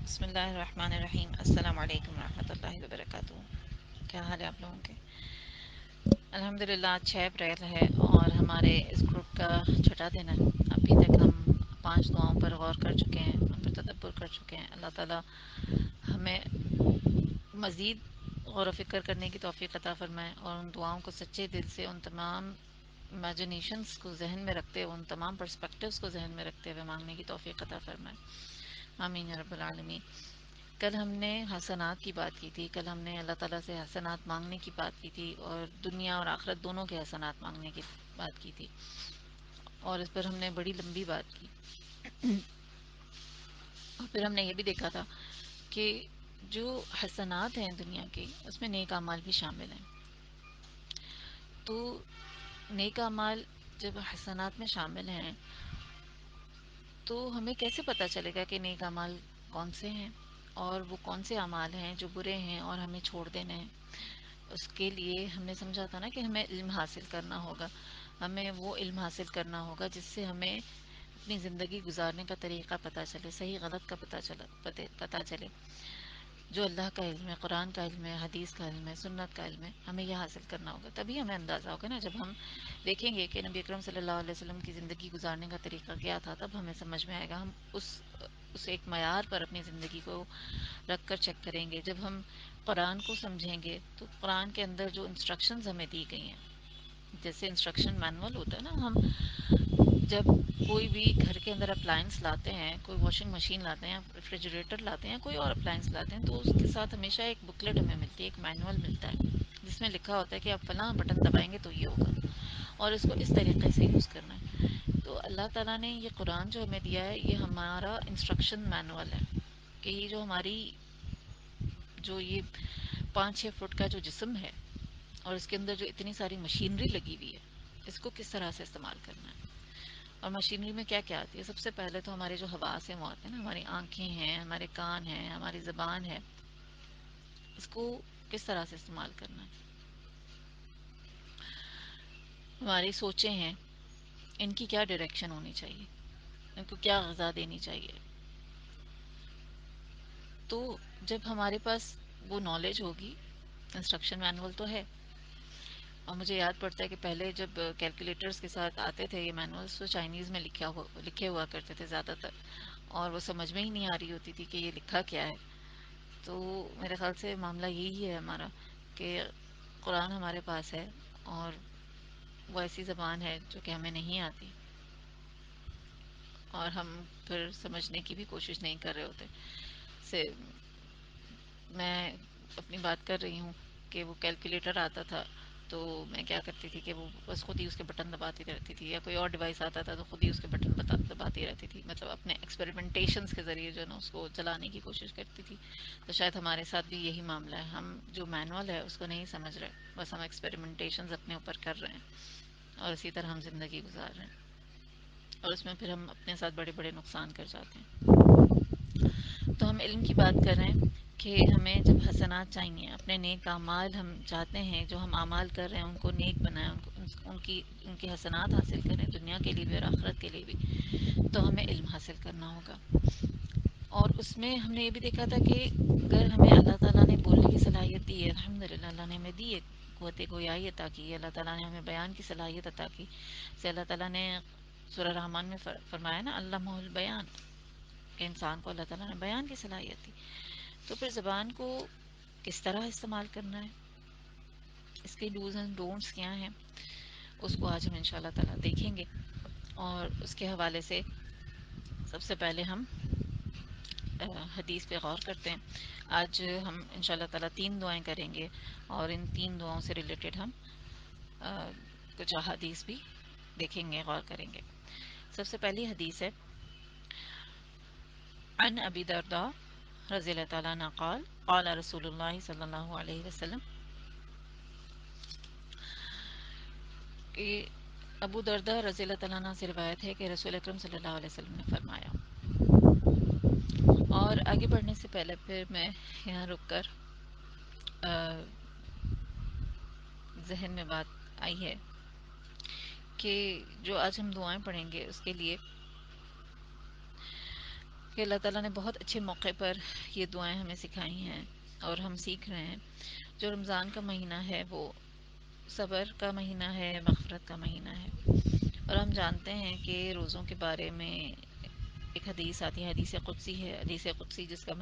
بسم اللہ الرحمن الرحیم. السلام علیکم ورحمۃ اللہ وبرکاتہ. کیا حال ہے آپ لوگوں کے؟ الحمدللہ 6 اپریل ہے اور ہمارے اس گروپ کا چھٹا دن ہے. ابھی تک ہم 5 دعاؤں پر غور کر چکے ہیں, ان پر تدبر کر چکے ہیں. اللہ تعالیٰ ہمیں مزید غور و فکر کرنے کی توفیق عطا فرمائے اور ان دعاؤں کو سچے دل سے, ان تمام امیجنیشنز کو ذہن میں رکھتے ہوئے, ان تمام پرسپیکٹیوز کو ذہن میں رکھتے ہوئے مانگنے کی توفیق عطا فرمائے. آمین یا رب العالمین. کل ہم نے حسنات کی بات کی تھی. کل ہم نے اللہ تعالیٰ سے حسنات مانگنے کی بات کی تھی اور دنیا اور آخرت دونوں کے حسنات مانگنے کی بات کی تھی, اور اس پر ہم نے بڑی لمبی بات کی. اور پھر ہم نے یہ بھی دیکھا تھا کہ جو حسنات ہیں دنیا کے, اس میں نیک اعمال بھی شامل ہیں. تو نیک اعمال جب حسنات میں شامل ہیں تو ہمیں کیسے پتہ چلے گا کہ نیک اعمال کون سے ہیں اور وہ کون سے اعمال ہیں جو برے ہیں اور ہمیں چھوڑ دینے ہیں؟ اس کے لیے ہم نے سمجھا تھا نا کہ ہمیں علم حاصل کرنا ہوگا. ہمیں وہ علم حاصل کرنا ہوگا جس سے ہمیں اپنی زندگی گزارنے کا طریقہ پتہ چلے, صحیح غلط کا پتہ چلے. جو اللہ کا علم ہے, قرآن کا علم ہے, حدیث کا علم ہے, سنت کا علم ہے, ہمیں یہ حاصل کرنا ہوگا. تبھی ہمیں اندازہ ہوگا نا, جب ہم دیکھیں گے کہ نبی اکرم صلی اللہ علیہ وسلم کی زندگی گزارنے کا طریقہ کیا تھا, تب ہمیں سمجھ میں آئے گا. ہم اس ایک معیار پر اپنی زندگی کو رکھ کر چیک کریں گے. جب ہم قرآن کو سمجھیں گے تو قرآن کے اندر جو انسٹرکشنز ہمیں دی گئی ہیں, جیسے انسٹرکشن مینول ہوتا ہے نا, ہم جب کوئی بھی گھر کے اندر اپلائنس لاتے ہیں, کوئی واشنگ مشین لاتے ہیں, ریفریجریٹر لاتے ہیں, کوئی اور اپلائنس لاتے ہیں, تو اس کے ساتھ ہمیشہ ایک بکلیٹ ہمیں ملتی ہے, ایک مینول ملتا ہے جس میں لکھا ہوتا ہے کہ آپ فلاں بٹن دبائیں گے تو یہ ہوگا اور اس کو اس طریقے سے یوز کرنا ہے. تو اللہ تعالیٰ نے یہ قرآن جو ہمیں دیا ہے, یہ ہمارا انسٹرکشن مینول ہے کہ یہ جو ہماری جو یہ 5-6 فٹ کا جو جسم ہے اور اس کے اندر جو اتنی ساری مشینری لگی ہوئی ہے, اس کو کس طرح سے استعمال کرنا ہے. اور مشینری میں کیا کیا آتی ہے؟ سب سے پہلے تو ہمارے جو حواس ہیں وہ آتے ہیں نا, ہماری آنکھیں ہیں, ہمارے کان ہیں, ہماری زبان ہے. اس کو کس طرح سے استعمال کرنا ہے. ہماری سوچیں ہیں, ان کی کیا ڈائریکشن ہونی چاہیے, ان کو کیا غذا دینی چاہیے. تو جب ہمارے پاس وہ نالج ہوگی, انسٹرکشن مینول تو ہے. اور مجھے یاد پڑتا ہے کہ پہلے جب کیلکولیٹرز کے ساتھ آتے تھے یہ مینولس, تو چائنیز میں لکھے ہوا کرتے تھے زیادہ تر, اور وہ سمجھ میں ہی نہیں آ رہی ہوتی تھی کہ یہ لکھا کیا ہے. تو میرے خیال سے معاملہ یہی ہے ہمارا کہ قرآن ہمارے پاس ہے اور وہ ایسی زبان ہے جو کہ ہمیں نہیں آتی, اور ہم پھر سمجھنے کی بھی کوشش نہیں کر رہے ہوتے. سے میں اپنی بات کر رہی ہوں کہ وہ کیلکولیٹر آتا تھا تو میں کیا کرتی تھی کہ وہ بس خود ہی اس کے بٹن دباتی رہتی تھی, یا کوئی اور ڈیوائس آتا تھا تو خود ہی اس کے بٹن دباتی رہتی تھی, مطلب اپنے ایکسپیریمنٹیشنس کے ذریعے جو ہے نا اس کو چلانے کی کوشش کرتی تھی. تو شاید ہمارے ساتھ بھی یہی معاملہ ہے, ہم جو مینول ہے اس کو نہیں سمجھ رہے, بس ہم ایکسپیریمنٹیشنز اپنے اوپر کر رہے ہیں اور اسی طرح ہم زندگی گزار رہے ہیں, اور اس میں پھر ہم اپنے ساتھ بڑے بڑے نقصان کر جاتے ہیں. تو ہم علم کی بات کر رہے ہیں کہ ہمیں جب حسنات چاہیے, اپنے نیک اعمال ہم چاہتے ہیں, جو ہم اعمال کر رہے ہیں ان کو نیک بنائیں, ان کی حسنات حاصل کریں دنیا کے لیے بھی اور آخرت کے لیے بھی, تو ہمیں علم حاصل کرنا ہوگا. اور اس میں ہم نے یہ بھی دیکھا تھا کہ اگر ہمیں اللہ تعالیٰ نے بولنے کی صلاحیت دی ہے, الحمدللہ اللہ نے ہمیں دی ہے قوت گویائی عطا کی ہے, اللہ تعالیٰ نے ہمیں بیان کی صلاحیت عطا کی. سے اللہ تعالیٰ نے سورہ رحمان میں فرمایا نا, علمہ البیان, کہ انسان کو اللہ تعالیٰ نے بیان کی صلاحیت دی. تو پھر زبان کو کس طرح استعمال کرنا ہے, اس کے ڈوز اینڈ ڈونٹس کیا ہیں, اس کو آج ہم ان شاء اللہ تعالیٰ دیکھیں گے. اور اس کے حوالے سے سب سے پہلے ہم حدیث پہ غور کرتے ہیں. آج ہم ان شاء اللہ تعالیٰ 3 دعائیں کریں گے, اور ان 3 دعاؤں سے ریلیٹڈ ہم کچھ احادیث بھی دیکھیں گے, غور کریں گے. سب سے پہلی حدیث ہے عن ابی درداء رضی اللہ تعالیٰ عنہ قال قال رسول اللہ صلی اللہ علیہ وسلم, کہ ابو درداء رضی اللہ تعالیٰ عنہ سے روایت ہے کہ رسول اکرم صلی اللہ علیہ وسلم نے فرمایا. اور آگے بڑھنے سے پہلے پھر میں یہاں رک کر ذہن میں بات آئی ہے کہ جو آج ہم دعائیں پڑھیں گے اس کے لیے کہ اللہ تعالیٰ نے بہت اچھے موقع پر یہ دعائیں ہمیں سکھائی ہیں اور ہم سیکھ رہے ہیں. جو رمضان کا مہینہ ہے وہ صبر کا مہینہ ہے، مغفرت کا مہینہ ہے. اور ہم جانتے ہیں کہ روزوں کے بارے میں ایک حدیث آتی ہے، حدیث قدسی ہے. حدیث قدسی جس کا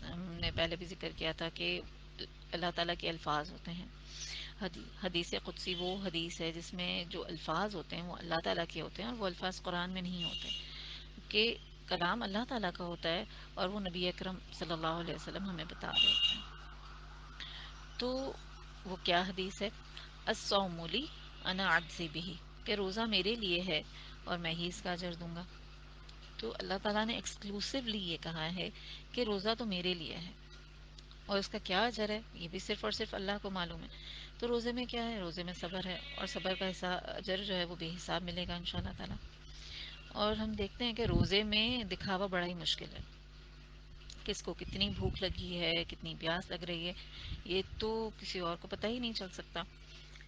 ہم نے پہلے بھی ذکر کیا تھا کہ اللہ تعالیٰ کے الفاظ ہوتے ہیں. حدیث قدسی وہ حدیث ہے جس میں جو الفاظ ہوتے ہیں وہ اللہ تعالیٰ کے ہوتے ہیں، اور وہ الفاظ قرآن میں نہیں ہوتے. کہ کلام اللہ تعالیٰ کا ہوتا ہے اور وہ نبی اکرم صلی اللہ علیہ وسلم ہمیں بتا رہے ہوتے ہیں. تو وہ کیا حدیث ہے؟ الصوم لی انا اجزی بہ، کہ روزہ میرے لیے ہے اور میں ہی اس کا اجر دوں گا. تو اللہ تعالیٰ نے ایکسکلوسیولی یہ کہا ہے کہ روزہ تو میرے لیے ہے، اور اس کا کیا اجر ہے یہ بھی صرف اور صرف اللہ کو معلوم ہے. تو روزے میں کیا ہے؟ روزے میں صبر ہے، اور صبر کا اجر جو ہے وہ بے حساب ملے گا انشاء اللہ تعالیٰ. اور ہم دیکھتے ہیں کہ روزے میں دکھاوا بڑا ہی مشکل ہے. کس کو کتنی بھوک لگی ہے، کتنی پیاس لگ رہی ہے، یہ تو کسی اور کو پتہ ہی نہیں چل سکتا.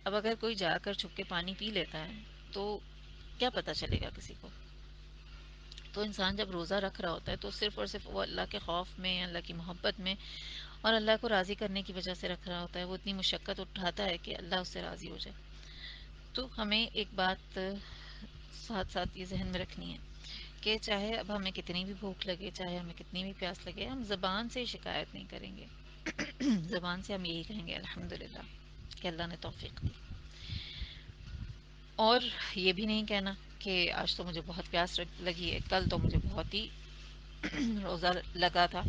اب اگر کوئی جا کر چھپ کے پانی پی لیتا ہے تو کیا پتہ چلے گا کسی کو؟ تو انسان جب روزہ رکھ رہا ہوتا ہے تو صرف اور صرف وہ اللہ کے خوف میں، اللہ کی محبت میں اور اللہ کو راضی کرنے کی وجہ سے رکھ رہا ہوتا ہے. وہ اتنی مشقت اٹھاتا ہے کہ اللہ اس سے راضی ہو جائے. تو ہمیں ایک بات ساتھ ساتھ یہ ذہن میں رکھنی ہے کہ چاہے اب ہمیں کتنی بھی بھوک لگے، چاہے ہمیں کتنی بھی پیاس لگے، ہم زبان سے شکایت نہیں کریں گے. زبان سے ہم یہی کہیں گے الحمدللہ کہ اللہ نے توفیق دی. اور یہ بھی نہیں کہنا کہ آج تو مجھے بہت پیاس لگی ہے، کل تو مجھے بہت ہی روزہ لگا تھا.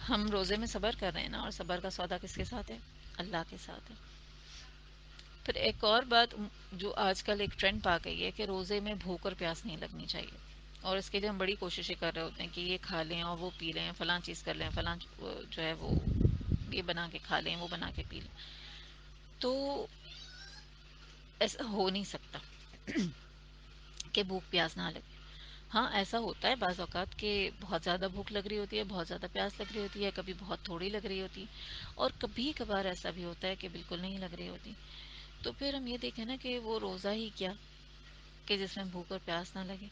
ہم روزے میں صبر کر رہے ہیں نا، اور صبر کا سودا کس کے ساتھ ہے؟ اللہ کے ساتھ ہے. پھر ایک اور بات جو آج کل ایک ٹرینڈ پا گئی ہے کہ روزے میں بھوک اور پیاس نہیں لگنی چاہیے. اور اس کے لیے ہم بڑی کوششیں کر رہے ہوتے ہیں کہ یہ کھا لیں اور وہ پی لیں، فلاں چیز کر لیں، فلاں جو ہے وہ یہ بنا کے کھا لیں، وہ بنا کے پی لیں. تو ایسا ہو نہیں سکتا کہ بھوک پیاس نہ لگے. ہاں ایسا ہوتا ہے بعض اوقات کہ بہت زیادہ بھوک لگ رہی ہوتی ہے، بہت زیادہ پیاس لگ رہی ہوتی ہے، کبھی بہت تھوڑی لگ رہی ہوتی، اور کبھی کبھار ایسا بھی ہوتا ہے کہ بالکل نہیں لگ رہی ہوتی. تو پھر ہم یہ دیکھیں نا کہ وہ روزہ ہی کیا کہ جس میں بھوک اور پیاس نہ لگے.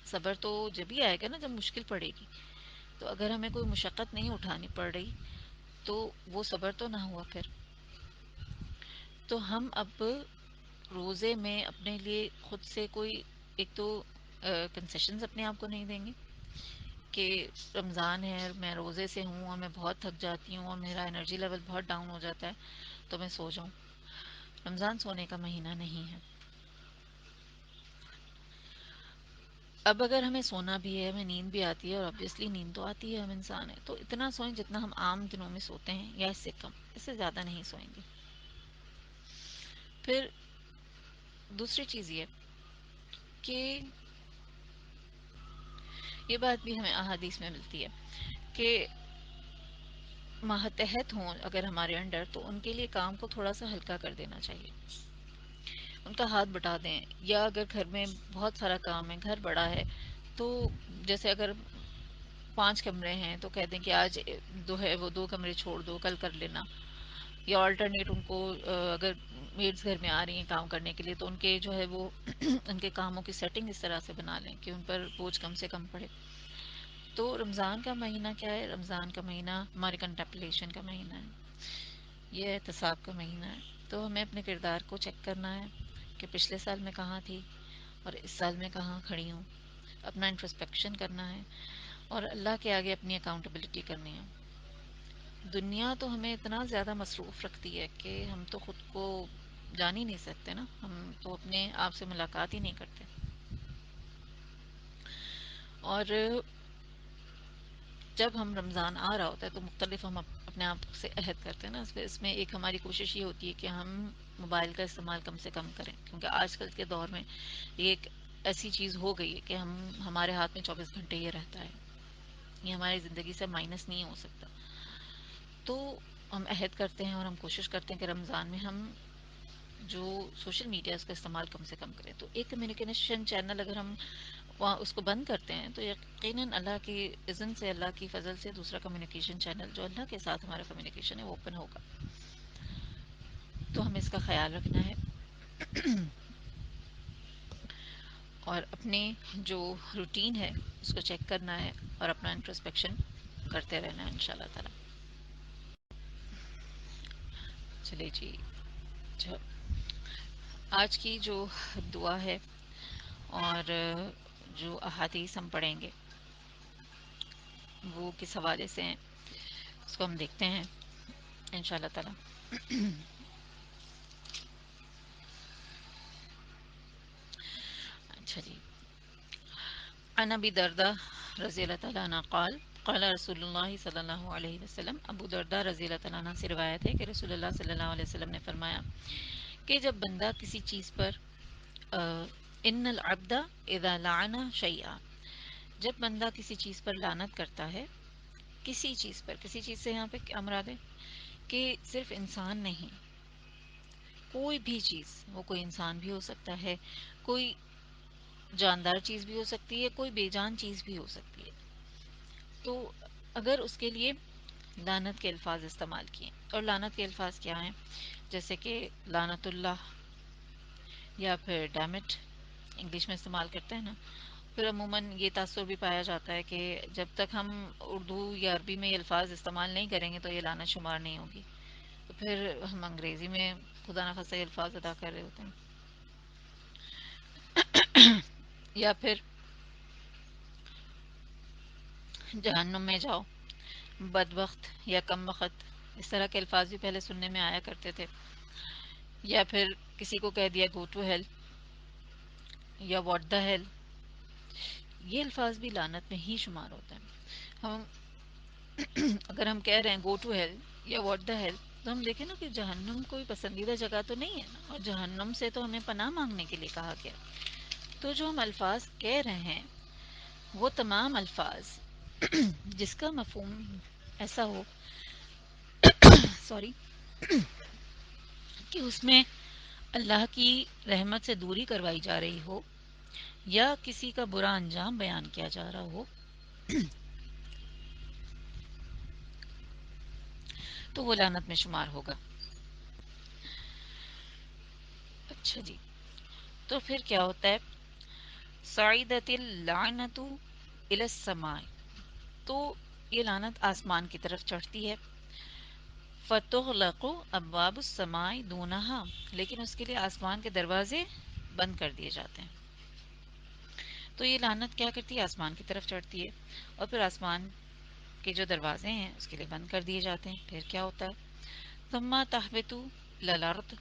صبر تو جب ہی آئے گا نا جب مشکل پڑے گی. تو اگر ہمیں کوئی مشقت نہیں اٹھانی پڑ رہی تو وہ صبر تو نہ ہوا پھر. تو ہم اب روزے میں اپنے لیے خود سے کوئی ایک تو کنسیشنز اپنے آپ کو نہیں دیں گے کہ رمضان ہے، میں روزے سے ہوں اور میں بہت تھک جاتی ہوں اور میرا انرجی لیول بہت ڈاؤن ہو جاتا ہے تو میں سو جاؤں. رمضان سونے کا مہینہ نہیں ہے. اب اگر ہمیں سونا بھی ہے، ہمیں نیند بھی آتی ہے، اور obviously نیند تو آتی ہے، ہم انسان ہیں تو اتنا سوئیں جتنا ہم عام دنوں میں سوتے ہیں یا اس سے کم، اس سے زیادہ نہیں سوئیں گے. پھر دوسری چیز یہ کہ یہ بات بھی ہمیں احادیث میں ملتی ہے کہ ماتحت ہوں اگر ہمارے انڈر تو ان کے لیے کام کو تھوڑا سا ہلکا کر دینا چاہیے، ان کا ہاتھ بٹا دیں. یا اگر گھر میں بہت سارا کام ہے، گھر بڑا ہے، تو جیسے اگر 5 کمرے ہیں تو کہہ دیں کہ آج دو ہے وہ 2 کمرے چھوڑ دو، کل کر لینا. یا آلٹرنیٹ ان کو اگر میڈس گھر میں آ رہی ہیں کام کرنے کے لیے تو ان کے جو ہے وہ ان کے کاموں کی سیٹنگ اس طرح سے بنا لیں کہ ان پر بوجھ کم سے کم پڑے. تو رمضان کا مہینہ کیا ہے؟ رمضان کا مہینہ ہمارے کنٹمپلیشن کا مہینہ ہے، یہ احتساب کا مہینہ ہے. تو ہمیں اپنے کردار کو چیک کرنا ہے کہ پچھلے سال میں کہاں تھی اور اس سال میں کہاں کھڑی ہوں. اپنا انٹرسپیکشن کرنا ہے اور اللہ کے آگے اپنی اکاؤنٹیبلٹی کرنی ہے. دنیا تو ہمیں اتنا زیادہ مصروف رکھتی ہے کہ ہم تو خود کو جان ہی نہیں سکتے نا، ہم تو اپنے آپ سے ملاقات ہی نہیں کرتے. اور جب ہم رمضان آ رہا ہوتا ہے تو مختلف ہم اپنے آپ سے عہد کرتے ہیں نا. اس میں ایک ہماری کوشش یہ ہوتی ہے کہ ہم موبائل کا استعمال کم سے کم کریں، کیونکہ آج کل کے دور میں یہ ایک ایسی چیز ہو گئی ہے کہ ہمارے ہاتھ میں 24 گھنٹے یہ رہتا ہے، یہ ہماری زندگی سے مائنس نہیں ہو سکتا. تو ہم عہد کرتے ہیں اور ہم کوشش کرتے ہیں کہ رمضان میں ہم جو سوشل میڈیا اس کا استعمال کم سے کم کریں. تو ایک کمیونیکیشن چینل اگر ہم وہاں اس کو بند کرتے ہیں تو یقیناً اللہ کی اذن سے، اللہ کی فضل سے دوسرا کمیونیکیشن چینل جو اللہ کے ساتھ ہمارا کمیونیکیشن ہے وہ اوپن ہوگا. تو ہمیں اس کا خیال رکھنا ہے. اور اپنے جو روٹین ہے اس کو چیک کرنا ہے اور اپنا انٹرسپیکشن کرتے رہنا ہے انشاءاللہ تعالی. چلے جی. اچھا، آج کی جو دعا ہے اور جو احادیث ہم پڑھیں گے وہ کس حوالے سے ہیں اس کو ہم دیکھتے ہیں انشاءاللہ تعالی. اچھا جی. عن ابی دردہ رضی اللہ تعالیٰ عنہ قال قال رسول اللہ صلی اللہ علیہ وسلم. ابو دردہ رضی اللہ تعالیٰ عنہ سے روایت ہے کہ رسول اللہ صلی اللہ علیہ وسلم نے فرمایا کہ جب بندہ کسی چیز پر ان العبد اذا لعن شیئا، جب بندہ کسی چیز پر لعنت کرتا ہے، کسی چیز پر، کسی چیز سے یہاں پہ کیا مراد ہے کہ صرف انسان نہیں، کوئی بھی چیز، وہ کوئی انسان بھی ہو سکتا ہے، کوئی جاندار چیز بھی ہو سکتی ہے، کوئی بے جان چیز بھی ہو سکتی ہے. تو اگر اس کے لیے لعنت کے الفاظ استعمال کیے، اور لعنت کے الفاظ کیا ہیں، جیسے کہ لعنت اللہ، یا پھر ڈیمٹ انگلش میں استعمال کرتے ہیں نا. پھر عموماً یہ تاثر بھی پایا جاتا ہے کہ جب تک ہم اردو یا عربی میں یہ الفاظ استعمال نہیں کریں گے تو یہ لعنت شمار نہیں ہوگی. تو پھر ہم انگریزی میں خدا نخواستہ یہ الفاظ ادا کر رہے ہوتے ہیں. یا پھر جہنم میں جاؤ، بدبخت یا کم بخت، اس طرح کے الفاظ بھی پہلے سننے میں آیا کرتے تھے. یا پھر کسی کو کہہ دیا گو ٹو ہیل یا واٹ دا ہیل، یہ الفاظ بھی لعنت میں ہی شمار ہوتے ہیں. ہم اگر ہم کہہ رہے ہیں گو ٹو ہیل یا واٹ دا ہیل، تو ہم دیکھیں نا کہ جہنم کوئی پسندیدہ جگہ تو نہیں ہے نا، اور جہنم سے تو ہمیں پناہ مانگنے کے لیے کہا گیا. تو جو ہم الفاظ کہہ رہے ہیں وہ تمام الفاظ جس کا مفہوم ایسا ہو سوری کہ اس میں اللہ کی رحمت سے دوری کروائی جا رہی ہو یا کسی کا برا انجام بیان کیا جا رہا ہو، تو وہ لعنت میں شمار ہوگا. اچھا جی. تو پھر کیا ہوتا ہے، صعیدت اللعنت الی السماء، تو یہ لعنت آسمان کی طرف چڑھتی ہے. فتغلق ابواب السماء دونہا، لیکن اس کے لیے آسمان کے دروازے بند کر دیے جاتے ہیں. تو یہ لعنت کیا کرتی ہے، آسمان کی طرف چڑھتی ہے، اور پھر آسمان کے جو دروازے ہیں اس کے لیے بند کر دیے جاتے ہیں. پھر کیا ہوتا ہے، ثم تہبط الی الارض،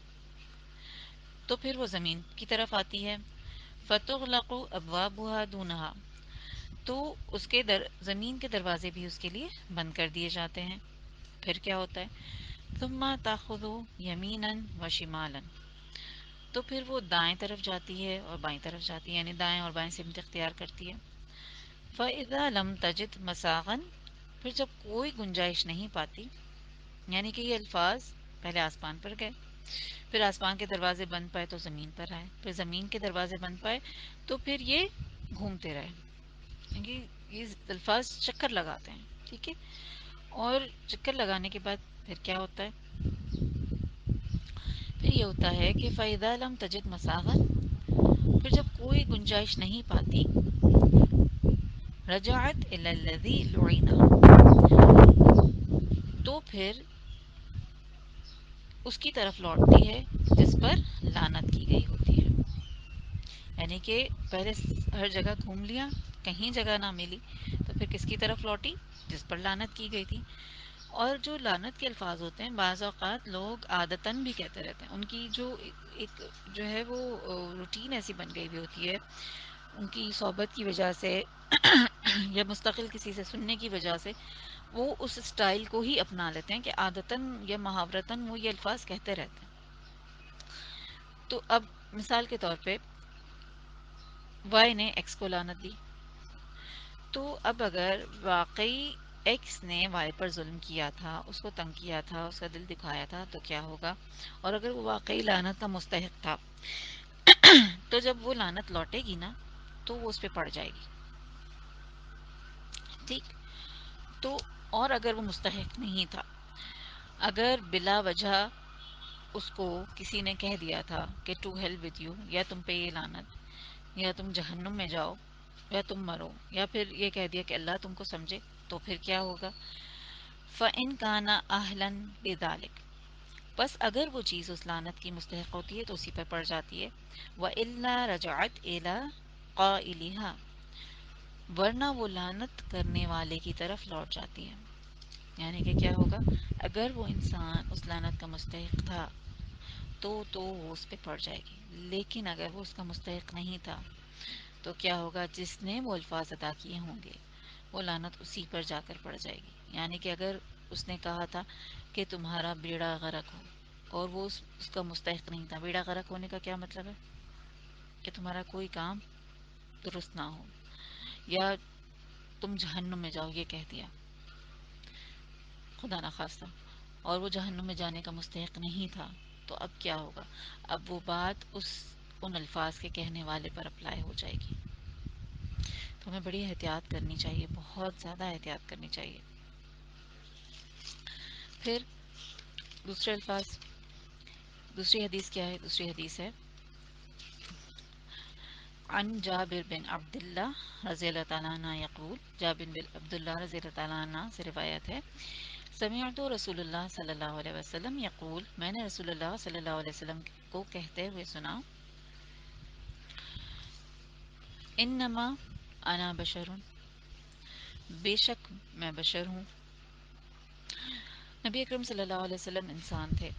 تو پھر وہ زمین کی طرف آتی ہے. فتغلق ابوابها دونہا، تو اس کے زمین کے دروازے بھی اس کے لیے بند کر دیے جاتے ہیں. پھر کیا ہوتا ہے، ثم تاخذ یمینا و شمالا، تو پھر وہ دائیں طرف جاتی ہے اور بائیں طرف جاتی ہے، یعنی دائیں اور بائیں سمت اختیار کرتی ہے. فَإِذَا لَمْ تَجِدْ مَسَاغًا، پھر جب کوئی گنجائش نہیں پاتی، یعنی کہ یہ الفاظ پہلے آسمان پر گئے، پھر آسمان کے دروازے بند پائے تو زمین پر آئے، پھر زمین کے دروازے بند پائے تو پھر یہ گھومتے رہے، کیونکہ یہ الفاظ چکر لگاتے ہیں. ٹھیک ہے. اور چکر لگانے کے بعد پھر کیا ہوتا ہے، پھر یہ ہوتا ہے کہ فَإِذَا لَمْ تَجِدْ مَسَاغًا، پھر جب کوئی گنجائش نہیں پاتی، رجعت إِلَى الَّذِي لُعِنَ، تو پھر اس کی طرف لوٹتی ہے جس پر لعنت کی گئی ہوتی ہے. یعنی کہ پہلے ہر جگہ گھوم لیا، کہیں جگہ نہ ملی، تو پھر کس کی طرف لوٹی، جس پر لعنت کی گئی تھی. اور جو لعنت کے الفاظ ہوتے ہیں بعض اوقات لوگ عادتاً بھی کہتے رہتے ہیں، ان کی جو ایک جو ہے وہ روٹین ایسی بن گئی ہوئی ہوتی ہے، ان کی صحبت کی وجہ سے یا مستقل کسی سے سننے کی وجہ سے وہ اس اسٹائل کو ہی اپنا لیتے ہیں کہ عادتاً یا محاورتاً وہ یہ الفاظ کہتے رہتے ہیں. تو اب مثال کے طور پہ وائی نے ایکس کو لعنت دی، تو اب اگر واقعی ایکس نے وائی پر ظلم کیا تھا، اس کو تنگ کیا تھا، اس کا دل دکھایا تھا، تو کیا ہوگا، اور اگر وہ واقعی لعنت کا مستحق تھا تو جب وہ لعنت لوٹے گی نا تو وہ اس پہ پڑ جائے گی. ٹھیک. تو اور اگر وہ مستحق نہیں تھا، اگر بلا وجہ اس کو کسی نے کہہ دیا تھا کہ ٹو ہیل ود یو، یا تم پہ یہ لعنت، یا تم جہنم میں جاؤ یا تم مرو، یا پھر یہ کہہ دیا کہ اللہ تم کو سمجھے، تو پھر کیا ہوگا؟ فَإِنْ كَانَ أَهْلًا لِذَلِكَ، بس اگر وہ چیز اس لعنت کی مستحق ہوتی ہے تو اسی پر پڑ جاتی ہے. وَإِلَّا رَجَعَتْ إِلَىٰ قَائِلِهَا، ورنہ وہ لعنت کرنے والے کی طرف لوٹ جاتی ہے. یعنی کہ کیا ہوگا؟ اگر وہ انسان اس لعنت کا مستحق تھا تو وہ اس پہ پڑ جائے گی، لیکن اگر وہ اس کا مستحق نہیں تھا تو کیا ہوگا؟ جس نے وہ الفاظ ادا کیے ہوں گے وہ لعنت اسی پر جا کر پڑ جائے گی. یعنی کہ اگر اس نے کہا تھا کہ تمہارا بیڑا غرق ہو، اور وہ اس کا مستحق نہیں تھا. بیڑا غرق ہونے کا کیا مطلب ہے؟ کہ تمہارا کوئی کام درست نہ ہو، یا تم جہنم میں جاؤ، یہ کہہ دیا خدا نخواستہ، اور وہ جہنم میں جانے کا مستحق نہیں تھا. تو اب کیا ہوگا؟ اب وہ بات ان الفاظ کے کہنے والے پر اپلائی ہو جائے گی. تو ہمیں بڑی احتیاط کرنی چاہیے، بہت زیادہ احتیاط کرنی چاہیے. پھر دوسرے الفاظ، دوسری حدیث کیا ہے؟ دوسری حدیث ہے عن جابر بن عبد اللہ رضی اللہ تعالیٰ عنہ یقول، جابر بن عبد اللہ رضی اللہ تعالیٰ عنہ سے روایت ہے، سمعت رسول اللہ صلی اللہ علیہ وسلم یقول، میں نے رسول اللہ صلی اللہ علیہ وسلم کو کہتے ہوئے سنا، انما انا بشر، بے شک میں بشر ہوں. نبی اکرم صلی اللہ علیہ وسلم انسان تھے،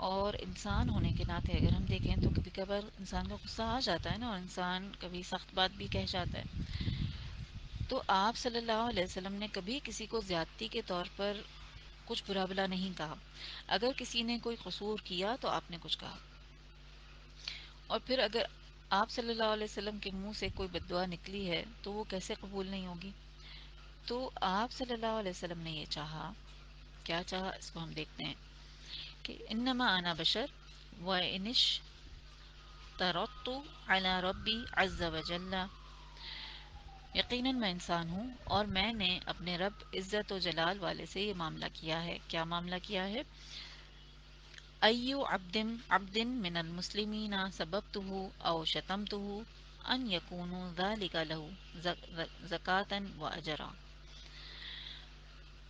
اور انسان ہونے کے ناطے اگر ہم دیکھیں تو کبھی کبھار انسان کا غصہ آ جاتا ہے نا، اور انسان کبھی سخت بات بھی کہہ جاتا ہے. تو آپ صلی اللہ علیہ وسلم نے کبھی کسی کو زیادتی کے طور پر کچھ برا بلا نہیں کہا. اگر کسی نے کوئی قصور کیا تو آپ نے کچھ کہا، اور پھر اگر آپ صلی اللہ علیہ وسلم کے منہ سے کوئی بد دعا نکلی ہے تو وہ کیسے قبول نہیں ہوگی؟ تو آپ صلی اللہ علیہ وسلم نے یہ چاہا، کیا چاہا اس کو ہم دیکھتے ہیں کہ انما انا بشر وانش ترقت علی ربی عز وجل، یقیناً میں انسان ہوں اور میں نے اپنے رب عزت و جلال والے سے یہ معاملہ کیا ہے. کیا معاملہ کیا ہے؟ ایو عبد من المسلمین سببته او شتمته ان یکونوا ذلک له زکاة و اجرا،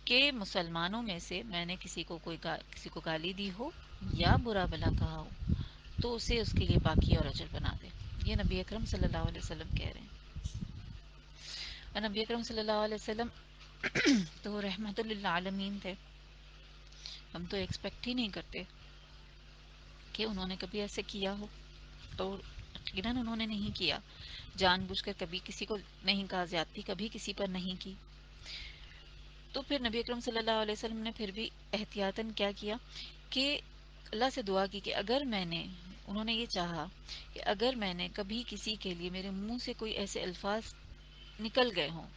کہ مسلمانوں میں سے میں نے کسی کو گالی دی ہو یا برا بلا کہا ہو تو اسے اس کے لیے باقی اور اجر بنا دے. یہ نبی اکرم صلی اللہ علیہ وسلم کہہ رہے ہیں. اور نبی اکرم صلی اللہ علیہ وسلم تو رحمت للعالمین تھے. ہم تو ایکسپیکٹ ہی نہیں کرتے کہ انہوں نے کبھی ایسے کیا ہو، تو یقیناً انہوں نے نہیں کیا. جان بوجھ کر کبھی کسی کو نہیں کہا، زیادتی کبھی کسی پر نہیں کی. تو پھر نبی اکرم صلی اللہ علیہ وسلم نے پھر بھی احتیاطاً کیا کیا کہ اللہ سے دعا کی کہ اگر میں نے، انہوں نے یہ چاہا کہ اگر میں نے کبھی کسی کے لیے میرے منہ سے کوئی ایسے الفاظ نکل گئے ہوں،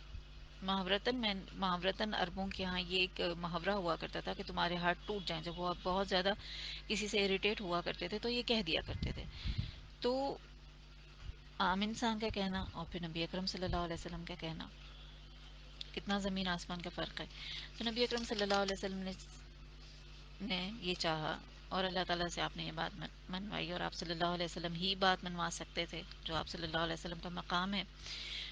محاورتاً عربوں کے ہاں یہ ایک محاورہ ہوا کرتا تھا کہ تمہارے ہاتھ ٹوٹ جائیں، جب وہ بہت زیادہ کسی سے اریٹیٹ ہوا کرتے تھے تو یہ کہہ دیا کرتے تھے. تو عام انسان کا کہنا اور پھر نبی اکرم صلی اللہ علیہ وسلم کا کہنا، کتنا زمین آسمان کا فرق ہے. تو نبی اکرم صلی اللہ علیہ وسلم نے یہ چاہا، اور اللہ تعالیٰ سے آپ نے یہ بات منوائی، اور آپ صلی اللہ علیہ وسلم ہی بات منوا سکتے تھے جو آپ صلی اللہ علیہ وسلم کا مقام ہے،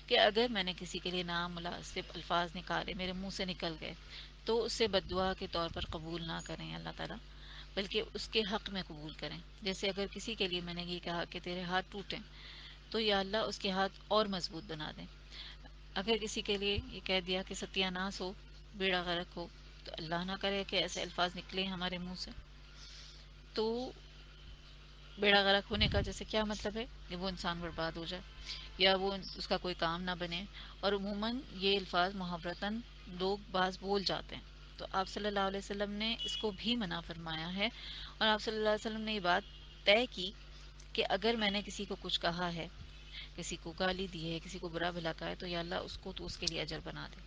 کہ اگر میں نے کسی کے لیے نامناسب الفاظ نکالے، میرے منہ سے نکل گئے، تو اسے بد دعا کے طور پر قبول نہ کریں اللہ تعالیٰ، بلکہ اس کے حق میں قبول کریں. جیسے اگر کسی کے لیے میں نے یہ کہا کہ تیرے ہاتھ ٹوٹیں، تو یا اللہ اس کے ہاتھ اور مضبوط بنا دیں. اگر کسی کے لیے یہ کہہ دیا کہ ستیہ ناس ہو، بیڑا غرق ہو، تو اللہ نہ کرے کہ ایسے الفاظ نکلیں ہمارے منہ سے. تو بیڑا غرق ہونے کا جیسے کیا مطلب ہے کہ وہ انسان برباد ہو جائے، یا وہ اس کا کوئی کام نہ بنے. اور عموماً یہ الفاظ محاورتاً لوگ بعض بول جاتے ہیں، تو آپ صلی اللہ علیہ وسلم نے اس کو بھی منع فرمایا ہے. اور آپ صلی اللہ علیہ وسلم نے یہ بات طے کی کہ اگر میں نے کسی کو کچھ کہا ہے، کسی کو گالی دی ہے، کسی کو برا بھلا کہا ہے، تو یا اللہ اس کو تو اس کے لیے اجر بنا دے.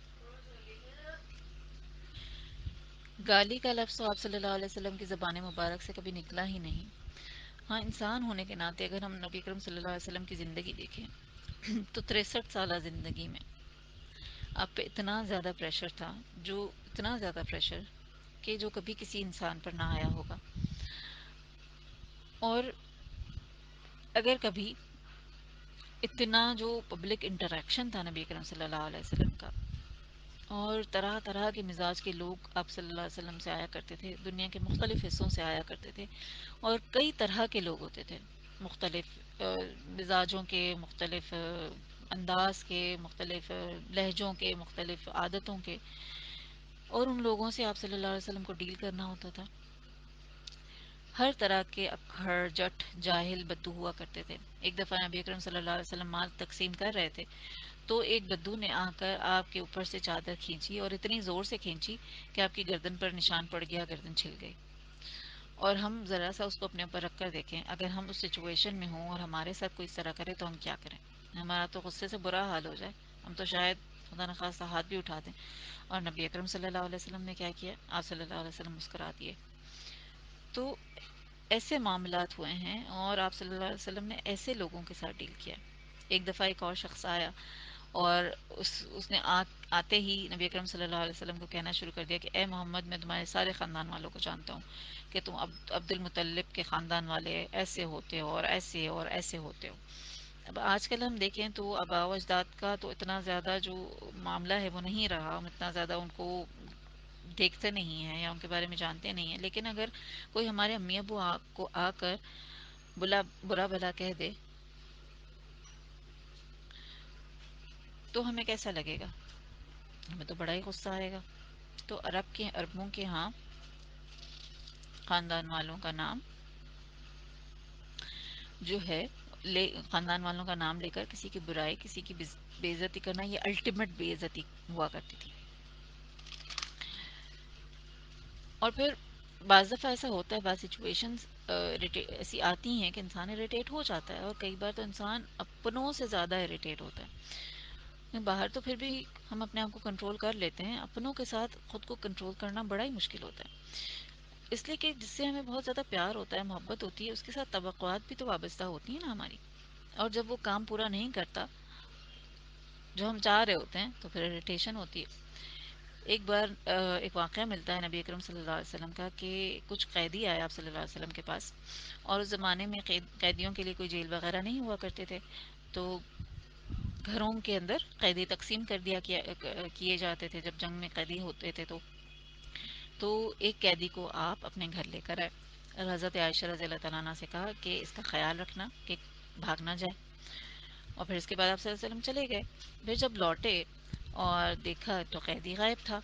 گالی کا لفظ تو آپ صلی اللہ علیہ وسلم کی زبان مبارک سے کبھی نکلا ہی نہیں. ہاں، انسان ہونے کے ناطے اگر ہم نبی کرم صلی اللہ علیہ وسلم کی زندگی دیکھیں تو 63 سالہ زندگی میں آپ پہ اتنا زیادہ پریشر تھا، جو اتنا زیادہ پریشر کہ جو کبھی کسی انسان پر نہ آیا ہوگا. اور اگر کبھی اتنا جو پبلک انٹریکشن تھا نبی اکرم صلی اللہ علیہ وسلم کا، اور طرح طرح کے مزاج کے لوگ آپ صلی اللہ علیہ وسلم سے آیا کرتے تھے، دنیا کے مختلف حصوں سے آیا کرتے تھے، اور کئی طرح کے لوگ ہوتے تھے، مختلف مزاجوں کے، مختلف انداز کے، مختلف لہجوں کے، مختلف عادتوں کے، اور ان لوگوں سے آپ صلی اللہ علیہ وسلم کو ڈیل کرنا ہوتا تھا۔ ہر طرح کے اکھڑ، جٹ، جاہل، بدو ہوا کرتے تھے۔ ایک دفعہ نبی اکرم صلی اللہ علیہ وسلم مال تقسیم کر رہے تھے، تو ایک بدو نے آ کر آپ کے اوپر سے چادر کھینچی، اور اتنی زور سے کھینچی کہ آپ کی گردن پر نشان پڑ گیا، گردن چھل گئی۔ اور ہم ذرا سا اس کو اپنے اوپر رکھ کر دیکھیں، اگر ہم اس سچویشن میں ہوں اور ہمارے ساتھ کوئی اس طرح کرے تو ہم کیا کریں؟ ہمارا تو غصے سے برا حال ہو جائے، ہم تو شاید خدا نخواستہ ہاتھ بھی اٹھا دیں۔ اور نبی اکرم صلی اللہ علیہ وسلم نے کیا کیا؟ آپ صلی اللہ علیہ وسلم مسکرا دیے۔ تو ایسے معاملات ہوئے ہیں، اور آپ صلی اللہ علیہ وسلم نے ایسے لوگوں کے ساتھ ڈیل کیا۔ ایک دفعہ ایک اور شخص آیا، اور اس نے آتے ہی نبی اکرم صلی اللہ علیہ وسلم کو کہنا شروع کر دیا کہ اے محمد، میں تمہارے سارے خاندان والوں کو جانتا ہوں کہ تم عبد المطلب کے خاندان والے ایسے ہوتے ہو، اور ایسے ہوتے ہو۔ اب آج کل ہم دیکھیں تو آباء و اجداد کا تو اتنا زیادہ جو معاملہ ہے وہ نہیں رہا، ہم اتنا زیادہ ان کو دیکھتے نہیں ہیں یا ان کے بارے میں جانتے نہیں ہیں، لیکن اگر کوئی ہمارے امی ابو کو آ کر برا بھلا کہہ دے تو ہمیں کیسا لگے گا؟ ہمیں تو بڑا ہی غصہ آئے گا۔ تو عربوں کے ہاں خاندان والوں کا نام جو ہے، خاندان والوں کا نام لے کر کسی کی برائی، کسی کی بے عزتی کرنا، یہ الٹیمیٹ بے عزتی ہوا کرتی تھی۔ اور پھر بعض دفعہ ایسا ہوتا ہے، بعض سچویشنز ایسی آتی ہیں کہ انسان اریٹیٹ ہو جاتا ہے، اور کئی بار تو انسان اپنوں سے زیادہ اریٹیٹ ہوتا ہے۔ باہر تو پھر بھی ہم اپنے آپ کو کنٹرول کر لیتے ہیں، اپنوں کے ساتھ خود کو کنٹرول کرنا بڑا ہی مشکل ہوتا ہے، اس لیے کہ جس سے ہمیں بہت زیادہ پیار ہوتا ہے، محبت ہوتی ہے، اس کے ساتھ توقعات بھی تو وابستہ ہوتی ہیں نا ہماری، اور جب وہ کام پورا نہیں کرتا جو ہم چاہ رہے ہوتے ہیں تو پھر اریٹیشن ہوتی ہے۔ ایک بار ایک واقعہ ملتا ہے نبی اکرم صلی اللہ علیہ وسلم کا، کہ کچھ قیدی آئے آپ صلی اللہ علیہ وسلم کے پاس، اور اس زمانے میں قیدیوں کے لیے کوئی جیل وغیرہ نہیں ہوا کرتے تھے، تو گھروں کے اندر قیدی تقسیم کیے جاتے تھے جب جنگ میں قیدی ہوتے تھے، تو ایک قیدی کو آپ اپنے گھر لے کر آئے، اور حضرت عائشہ رضی اللہ تعالیٰ عنہ سے کہا کہ اس کا خیال رکھنا کہ بھاگ نہ جائے، اور پھر اس کے بعد آپ صلی اللہ علیہ وسلم چلے گئے۔ پھر جب لوٹے اور دیکھا تو قیدی غائب تھا،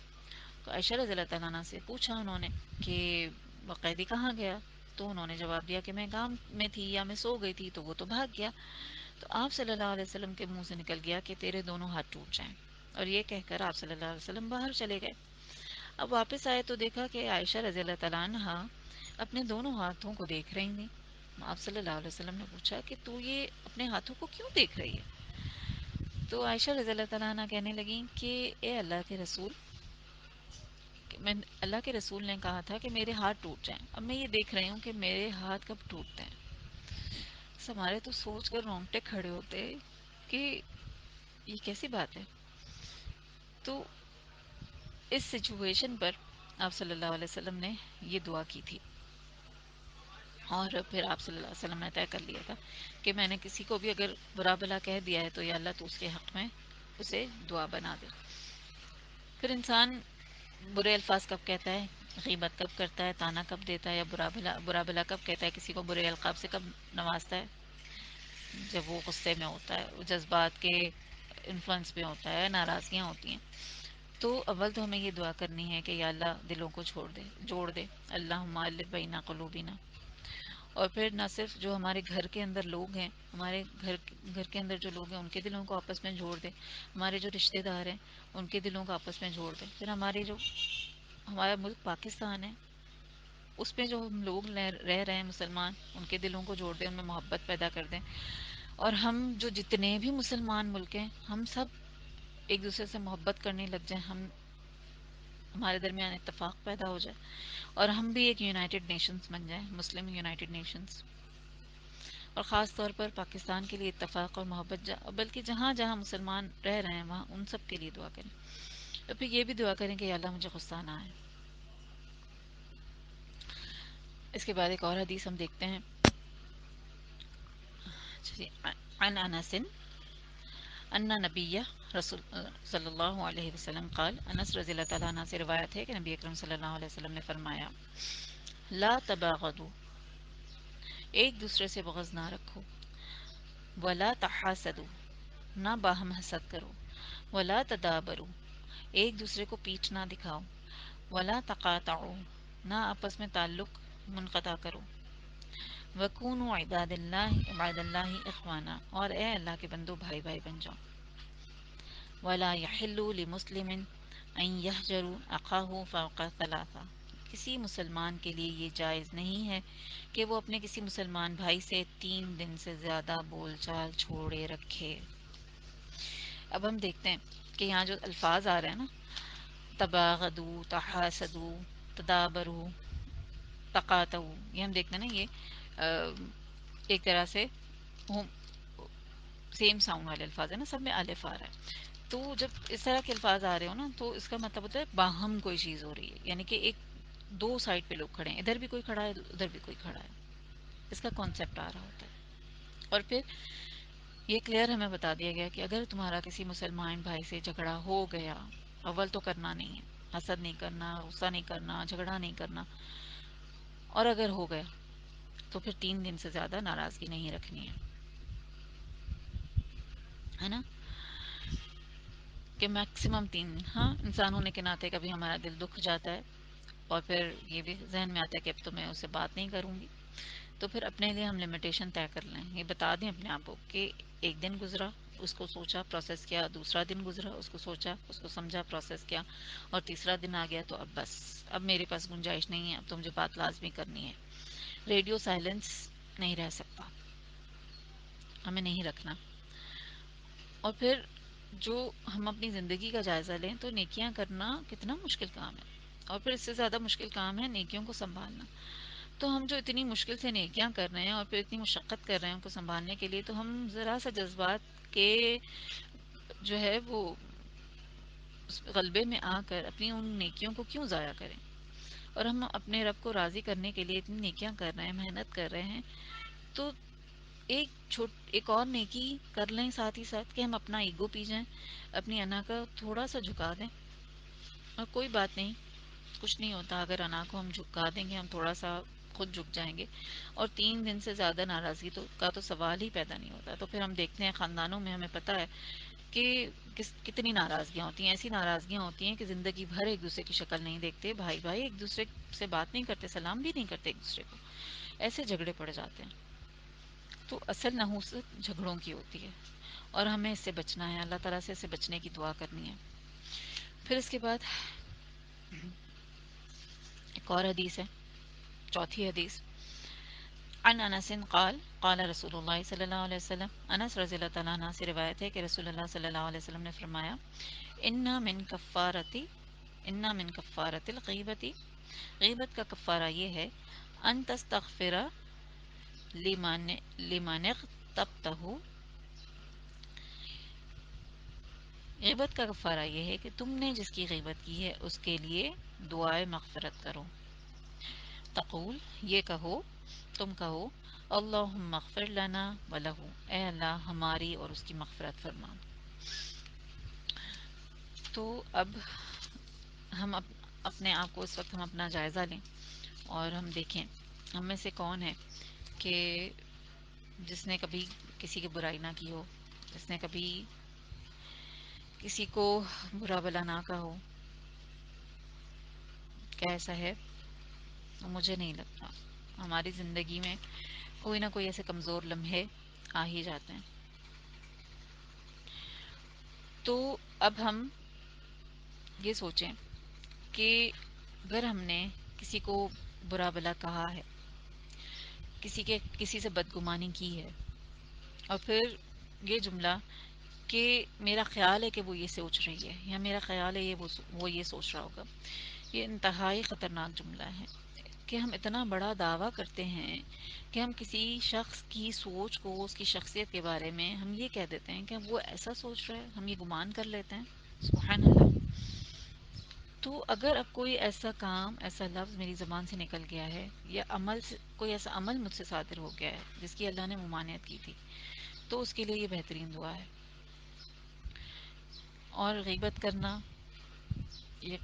تو عائشہ رضی اللہ تعالیٰ عنہ سے پوچھا انہوں نے کہ وہ قیدی کہاں گیا؟ تو انہوں نے جواب دیا کہ میں کام میں تھی یا میں سو گئی تھی، تو وہ تو بھاگ گیا۔ تو آپ صلی اللہ علیہ وسلم کے منہ سے نکل گیا کہ تیرے دونوں ہاتھ ٹوٹ جائیں، اور یہ کہہ کر آپ صلی اللہ علیہ وسلم باہر چلے گئے۔ اب واپس آئے تو دیکھا کہ عائشہ رضی اللہ تعالیٰ عنہ اپنے دونوں ہاتھوں کو دیکھ رہی تھیں۔ آپ صلی اللہ علیہ وسلم نے پوچھا کہ تو یہ اپنے ہاتھوں کو کیوں دیکھ رہی ہے؟ تو عائشہ رضی اللہ تعالیٰ عنہ کہنے لگیں کہ اے اللہ کے رسول، اللہ کے رسول نے کہا تھا کہ میرے ہاتھ ٹوٹ جائیں، اب میں یہ دیکھ رہی ہوں کہ میرے ہاتھ کب ٹوٹتے ہیں۔ ہمارے تو سوچ کر رونگٹے کھڑے ہوتے کہ یہ کیسی بات ہے۔ تو اس سچویشن پر آپ صلی اللہ علیہ وسلم نے یہ دعا کی تھی، اور پھر آپ صلی اللہ علیہ وسلم نے طے کر لیا تھا کہ میں نے کسی کو بھی اگر برا بلا کہہ دیا ہے تو یا اللہ تو اس کے حق میں اسے دعا بنا دے۔ پھر انسان برے الفاظ کب کہتا ہے، غیبت کب کرتا ہے، تانا کب دیتا ہے، یا برا بھلا کب کہتا ہے، کسی کو برے القاب سے کب نوازتا ہے؟ جب وہ غصے میں ہوتا ہے، وہ جذبات کے انفلوئنس میں ہوتا ہے، ناراضگیاں ہوتی ہیں۔ تو اول تو ہمیں یہ دعا کرنی ہے کہ یا اللہ دلوں کو جوڑ دے، اللہم الف بین قلوبنا۔ اور پھر نہ صرف جو ہمارے گھر کے اندر لوگ ہیں، ہمارے گھر کے اندر جو لوگ ہیں ان کے دلوں کو آپس میں جوڑ دے، ہمارے جو رشتہ دار ہیں ان کے دلوں کو آپس میں جوڑ دے، پھر ہمارا ملک پاکستان ہے، اس میں جو ہم لوگ رہ رہے ہیں مسلمان، ان کے دلوں کو جوڑ دیں، ان میں محبت پیدا کر دیں، اور ہم جو جتنے بھی مسلمان ملک ہیں ہم سب ایک دوسرے سے محبت کرنے لگ جائیں، ہمارے درمیان اتفاق پیدا ہو جائے، اور ہم بھی ایک یونائٹڈ نیشنز بن جائیں، مسلم یونائٹڈ نیشنز، اور خاص طور پر پاکستان کے لیے اتفاق اور محبت، بلکہ جہاں جہاں مسلمان رہ رہے ہیں وہاں ان سب کے لیے دعا کریں، اور پھر یہ بھی دعا کریں کہ یا اللہ مجھے غصہ نہ آئے۔ اس کے بعد ایک اور حدیث ہم دیکھتے ہیں، جی، عن انس ان نبی رسول صلی اللہ علیہ وسلم قال، انس رضی اللہ تعالیٰ عنہ سے روایت ہے کہ نبی اکرم صلی اللہ علیہ وسلم نے فرمایا، لا تباغضوا، ایک دوسرے سے بغض نہ رکھو، ولا تحاسدوا، نہ باہم حسد کرو، ولا تدابروا، ایک دوسرے کو پیٹھ نہ دکھاؤ، ولا تقاطعوا، نہ آپس میں تعلق منقطع کرو، وکونوا عباد اللہ اخوانا، اور اے اللہ کے بندو بھائی بھائی بن جاؤ، ولا يحل لمسلم ان يهجر اخاه فوق ثلاثہ، کسی مسلمان کے لیے یہ جائز نہیں ہے کہ وہ اپنے کسی مسلمان بھائی سے 3 دن سے زیادہ بول چال چھوڑے رکھے۔ اب ہم دیکھتے ہیں کہ یہاں جو الفاظ آ رہے ہیں نا، تباغدو، تحاسدو، تدابرو، تقاتو، یہ ہم دیکھتے ہیں نا، یہ ایک طرح سے سیم ساؤنڈ والے الفاظ ہیں نا، سب میں الف آ رہا ہے۔ تو جب اس طرح کے الفاظ آ رہے ہو نا، تو اس کا مطلب ہوتا ہے باہم کوئی چیز ہو رہی ہے، یعنی کہ ایک دو سائڈ پہ لوگ کھڑے ہیں، ادھر بھی کوئی کھڑا ہے ادھر بھی کوئی کھڑا ہے، اس کا کانسیپٹ آ رہا ہوتا ہے۔ اور پھر یہ کلیئر ہمیں بتا دیا گیا کہ اگر تمہارا کسی مسلمان بھائی سے جھگڑا ہو گیا، اول تو کرنا نہیں ہے، حسد نہیں کرنا، غصہ نہیں کرنا، جھگڑا نہیں کرنا، اور اگر ہو گیا تو پھر 3 دن سے زیادہ ناراضگی نہیں رکھنی ہے نا، کہ میکسیمم 3 دن۔ ہاں، انسان ہونے کے ناطے کبھی ہمارا دل دکھ جاتا ہے، اور پھر یہ بھی ذہن میں آتا ہے کہ اب تو میں اس سے بات نہیں کروں گی، تو پھر اپنے لیے ہم لمیٹیشن طے کر لیں، یہ بتا دیں اپنے آپ کو کہ ایک دن گزرا، اس کو سوچا، پروسیس کیا، دوسرا دن گزرا، اس کو سوچا، اس کو سمجھا، پروسیس کیا، اور تیسرا دن آ گیا تو اب بس، اب میرے پاس گنجائش نہیں ہے، اب تو مجھے بات لازمی کرنی ہے۔ ریڈیو سائلنس نہیں رہ سکتا، ہمیں نہیں رکھنا۔ اور پھر جو ہم اپنی زندگی کا جائزہ لیں تو نیکیاں کرنا کتنا مشکل کام ہے، اور پھر اس سے زیادہ مشکل کام ہے نیکیوں کو سنبھالنا۔ تو ہم جو اتنی مشکل سے نیکیاں کر رہے ہیں اور پھر اتنی مشقت کر رہے ہیں ان کو سنبھالنے کے لیے، تو ہم ذرا سا جذبات کے جو ہے وہ اس غلبے میں آ کر اپنی ان نیکیوں کو کیوں ضائع کریں؟ اور ہم اپنے رب کو راضی کرنے کے لیے اتنی نیکیاں کر رہے ہیں، محنت کر رہے ہیں، تو ایک اور نیکی کر لیں ساتھ ہی ساتھ، کہ ہم اپنا ایگو پی جائیں، اپنی انا کا تھوڑا سا جھکا دیں، اور کوئی بات نہیں، کچھ نہیں ہوتا اگر انا کو ہم جھکا دیں گے، ہم تھوڑا سا خود جھک جائیں گے، اور 3 دن سے زیادہ ناراضگی کا تو سوال ہی پیدا نہیں ہوتا۔ تو پھر ہم دیکھتے ہیں خاندانوں میں، ہمیں پتہ ہے کہ کتنی ناراضگیاں ہوتی ہیں، ایسی ناراضگیاں ہوتی ہیں کہ زندگی بھر ایک دوسرے کی شکل نہیں دیکھتے، بھائی بھائی ایک دوسرے سے بات نہیں کرتے، سلام بھی نہیں کرتے ایک دوسرے کو، ایسے جھگڑے پڑ جاتے ہیں۔ تو اصل نحوست جھگڑوں کی ہوتی ہے، اور ہمیں اس سے بچنا ہے، اللہ تعالیٰ سے اس سے بچنے کی دعا کرنی ہے۔ پھر اس کے بعد ایک اور حدیث ہے، چوتھی حدیث، عن انس قال قال رسول اللہ صلی اللہ علیہ وسلم، انس رضی اللہ تعالیٰ عنہ سے روایت ہے کہ رسول اللہ صلی اللہ علیہ وسلم نے فرمایا، ان من کفارت الغیبت، غیبت کا کفارہ یہ ہے، ان تستغفر لمن اغتبتہ، غیبت کا کفارہ یہ ہے کہ تم نے جس کی غیبت کی ہے اس کے لیے دعائے مغفرت کرو، تقول، یہ کہو، تم کہو، اللہم اغفر لنا ولہ، اے اللہ ہماری اور اس کی مغفرت فرما۔ تو اب ہم اپنے آپ کو اس وقت ہم اپنا جائزہ لیں، اور ہم دیکھیں ہم میں سے کون ہے کہ جس نے کبھی کسی کی برائی نہ کی ہو، جس نے کبھی کسی کو برا بلا نہ کہا ہو، کیا ایسا ہے؟ مجھے نہیں لگتا، ہماری زندگی میں کوئی نہ کوئی ایسے کمزور لمحے آ ہی جاتے ہیں۔ تو اب ہم یہ سوچیں کہ اگر ہم نے کسی کو برا بلا کہا ہے، کسی سے بدگمانی کی ہے، اور پھر یہ جملہ کہ میرا خیال ہے کہ وہ یہ سوچ رہی ہے، یا میرا خیال ہے وہ یہ سوچ رہا ہوگا، یہ انتہائی خطرناک جملہ ہے، کہ ہم اتنا بڑا دعویٰ کرتے ہیں کہ ہم کسی شخص کی سوچ کو، اس کی شخصیت کے بارے میں ہم یہ کہہ دیتے ہیں کہ وہ ایسا سوچ رہا ہے، ہم یہ گمان کر لیتے ہیں، سبحان اللہ۔ تو اگر اب کوئی ایسا کام، ایسا لفظ میری زبان سے نکل گیا ہے، یا کوئی ایسا عمل مجھ سے صادر ہو گیا ہے جس کی اللہ نے ممانعت کی تھی، تو اس کے لیے یہ بہترین دعا ہے اور غیبت کرنا، یہ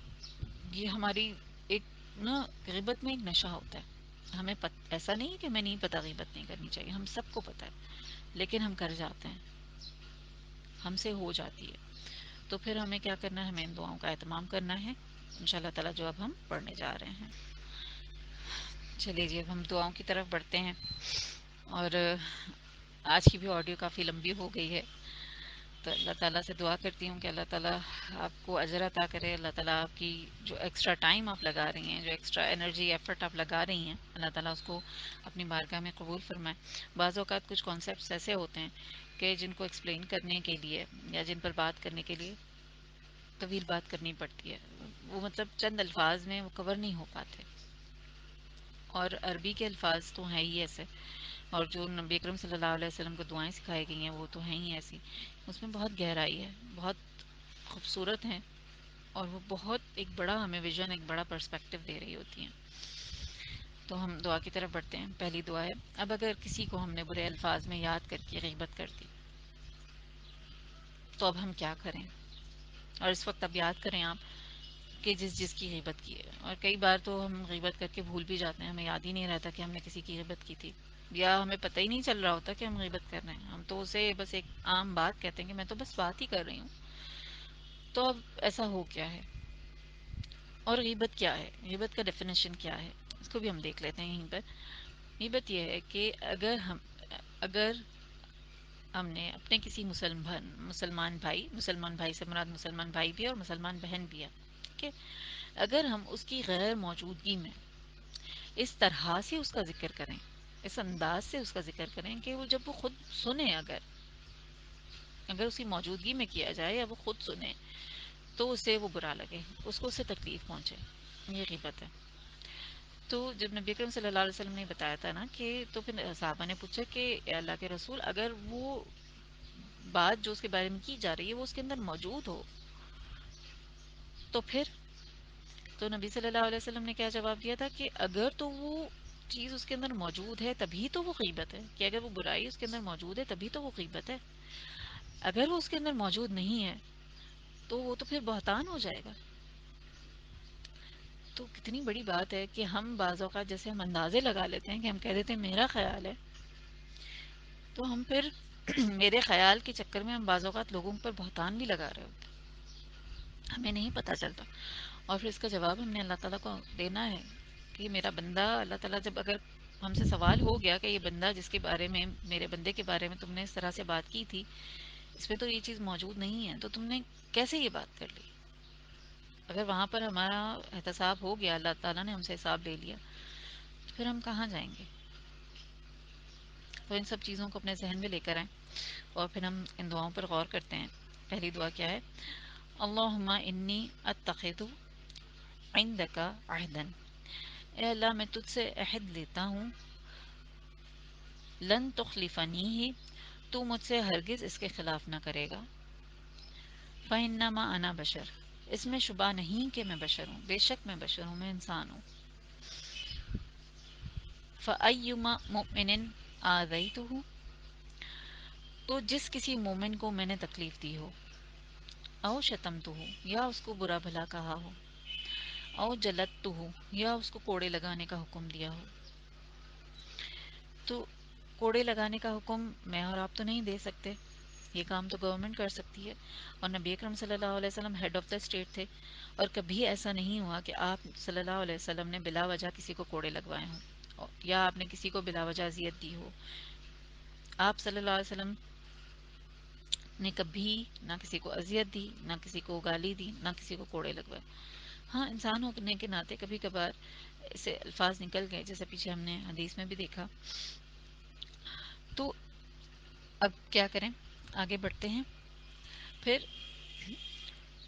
یہ ہماری ایک نا، غیبت میں ایک نشہ ہوتا ہے. ہمیں ایسا نہیں ہے کہ ہمیں نہیں پتا غیبت نہیں کرنی چاہیے، ہم سب کو پتا ہے، لیکن ہم کر جاتے ہیں، ہم سے ہو جاتی ہے. تو پھر ہمیں کیا کرنا ہے، ہمیں ان دعاؤں کا اہتمام کرنا ہے ان شاء اللہ تعالیٰ، جو اب ہم پڑھنے جا رہے ہیں. چلیے جی، اب ہم دعاؤں کی طرف بڑھتے ہیں. اور آج کی بھی آڈیو کافی لمبی ہو گئی ہے، تو اللہ تعالیٰ سے دعا کرتی ہوں کہ اللہ تعالیٰ آپ کو اجر عطا کرے. اللہ تعالیٰ آپ کی جو ایکسٹرا ٹائم آپ لگا رہی ہیں، جو ایکسٹرا انرجی ایفرٹ آپ لگا رہی ہیں، اللہ تعالیٰ اس کو اپنی بارگاہ میں قبول فرمائے. بعض اوقات کچھ کانسیپٹس ایسے ہوتے ہیں کہ جن کو ایکسپلین کرنے کے لیے یا جن پر بات کرنے کے لیے طویل بات کرنی پڑتی ہے. وہ مطلب چند الفاظ میں وہ کور نہیں ہو پاتے. اور عربی کے الفاظ تو ہیں ہی ایسے، اور جو نبی اکرم صلی اللہ علیہ وسلم کو دعائیں سکھائی گئی ہیں وہ تو ہیں ہی ایسی. اس میں بہت گہرائی ہے، بہت خوبصورت ہیں، اور وہ بہت ایک بڑا ہمیں ویژن، ایک بڑا پرسپیکٹو دے رہی ہوتی ہیں. تو ہم دعا کی طرف بڑھتے ہیں. پہلی دعا ہے، اب اگر کسی کو ہم نے برے الفاظ میں یاد کر کے غیبت کر دی تو اب ہم کیا کریں. اور اس وقت اب یاد کریں آپ کہ جس کی غیبت کی ہے. اور کئی بار تو ہم غیبت کر کے بھول بھی جاتے ہیں، ہمیں یاد ہی نہیں رہتا کہ ہم نے کسی کی غیبت کی تھی، یا ہمیں پتہ ہی نہیں چل رہا ہوتا کہ ہم غیبت کر رہے ہیں. ہم تو اسے بس ایک عام بات کہتے ہیں کہ میں تو بس بات ہی کر رہی ہوں. تو اب ایسا ہو کیا ہے، اور غیبت کیا ہے، غیبت کا ڈیفینیشن کیا ہے، اس کو بھی ہم دیکھ لیتے ہیں یہیں پر. غیبت یہ ہے کہ اگر ہم نے اپنے کسی مسلمان بھائی سے مراد مسلمان بھائی بھی ہے اور مسلمان بہن بھی ہے، ٹھیک ہے، اگر ہم اس کی غیر موجودگی میں اس طرح سے اس کا ذکر کریں، اس انداز سے اس کا ذکر کریں کہ وہ جب وہ خود سنے، اگر اس کی موجودگی میں کیا جائے یا وہ خود سنے تو اسے وہ برا لگے، اس کو اس سے تکلیف پہنچے، یہ غیبت ہے. تو جب نبی اکرم صلی اللہ علیہ وسلم نے بتایا تھا نا کہ، تو پھر صحابہ نے پوچھا کہ اے اللہ کے رسول، اگر وہ بات جو اس کے بارے میں کی جا رہی ہے وہ اس کے اندر موجود ہو تو پھر؟ تو نبی صلی اللہ علیہ وسلم نے کیا جواب دیا تھا کہ اگر تو وہ چیز اس کے اندر موجود ہے تبھی تو وہ غیبت ہے، کہ اگر وہ برائی اس کے اندر موجود ہے تبھی تو وہ غیبت ہے. اگر وہ اس کے اندر موجود نہیں ہے تو وہ تو پھر بہتان ہو جائے گا. تو کتنی بڑی بات ہے کہ ہم بعض اوقات جیسے ہم اندازے لگا لیتے ہیں، کہ ہم کہہ دیتے ہیں میرا خیال ہے، تو ہم پھر میرے خیال کے چکر میں ہم بعض اوقات لوگوں پر بہتان بھی لگا رہے ہوتے ہیں، ہمیں نہیں پتہ چلتا. اور پھر اس کا جواب ہم نے اللہ تعالیٰ کو دینا ہے کہ میرا بندہ، اللہ تعالیٰ جب اگر ہم سے سوال ہو گیا کہ یہ بندہ جس کے بارے میں، میرے بندے کے بارے میں تم نے اس طرح سے بات کی تھی، اس میں تو یہ چیز موجود نہیں ہے، تو تم نے کیسے یہ بات کر لی؟ اگر وہاں پر ہمارا احتساب ہو گیا، اللہ تعالیٰ نے ہم سے حساب لے لیا، تو پھر ہم کہاں جائیں گے؟ تو ان سب چیزوں کو اپنے ذہن میں لے کر آئیں، اور پھر ہم ان دعاؤں پر غور کرتے ہیں. پہلی دعا کیا ہے؟ اللہم انی اتخذ عندک عہدا، اے اللہ میں تجھ سے عہد لیتا ہوں، لن تخلفنی ہی، تو مجھ سے ہرگز اس کے خلاف نہ کرے گا. فإنما انا بشر، اس میں شبہ نہیں کہ میں بشر ہوں، بے شک میں بشر ہوں، میں انسان ہوں. فأیما مؤمن آذیتہ، تو جس کسی مومن کو میں نے تکلیف دی ہو، او شتمتہ، یا اس کو برا بھلا کہا ہو، او جلدتہ، یا اس کو کوڑے لگانے کا حکم دیا ہو. تو کوڑے لگانے کا حکم میں اور آپ تو نہیں دے سکتے، یہ کام تو گورنمنٹ کر سکتی ہے. اور نبی اکرم صلی اللہ علیہ وسلم ہیڈ آف دا اسٹیٹ تھے، اور کبھی ایسا نہیں ہوا کہ آپ صلی اللہ علیہ وسلم نے بلا وجہ کسی کو کوڑے لگوائے ہوں، یا آپ نے کسی کو بلا وجہ اذیت دی ہو. آپ صلی اللہ علیہ وسلم نے کبھی نہ کسی کو اذیت دی، نہ کسی کو گالی دی، نہ کسی کو کوڑے لگوائے. ہاں، انسان ہونے کے ناطے کبھی کبھار ایسے الفاظ نکل گئے، جیسے پیچھے ہم نے حدیث میں بھی دیکھا. تو اب کیا کریں؟ آگے بڑھتے ہیں. پھر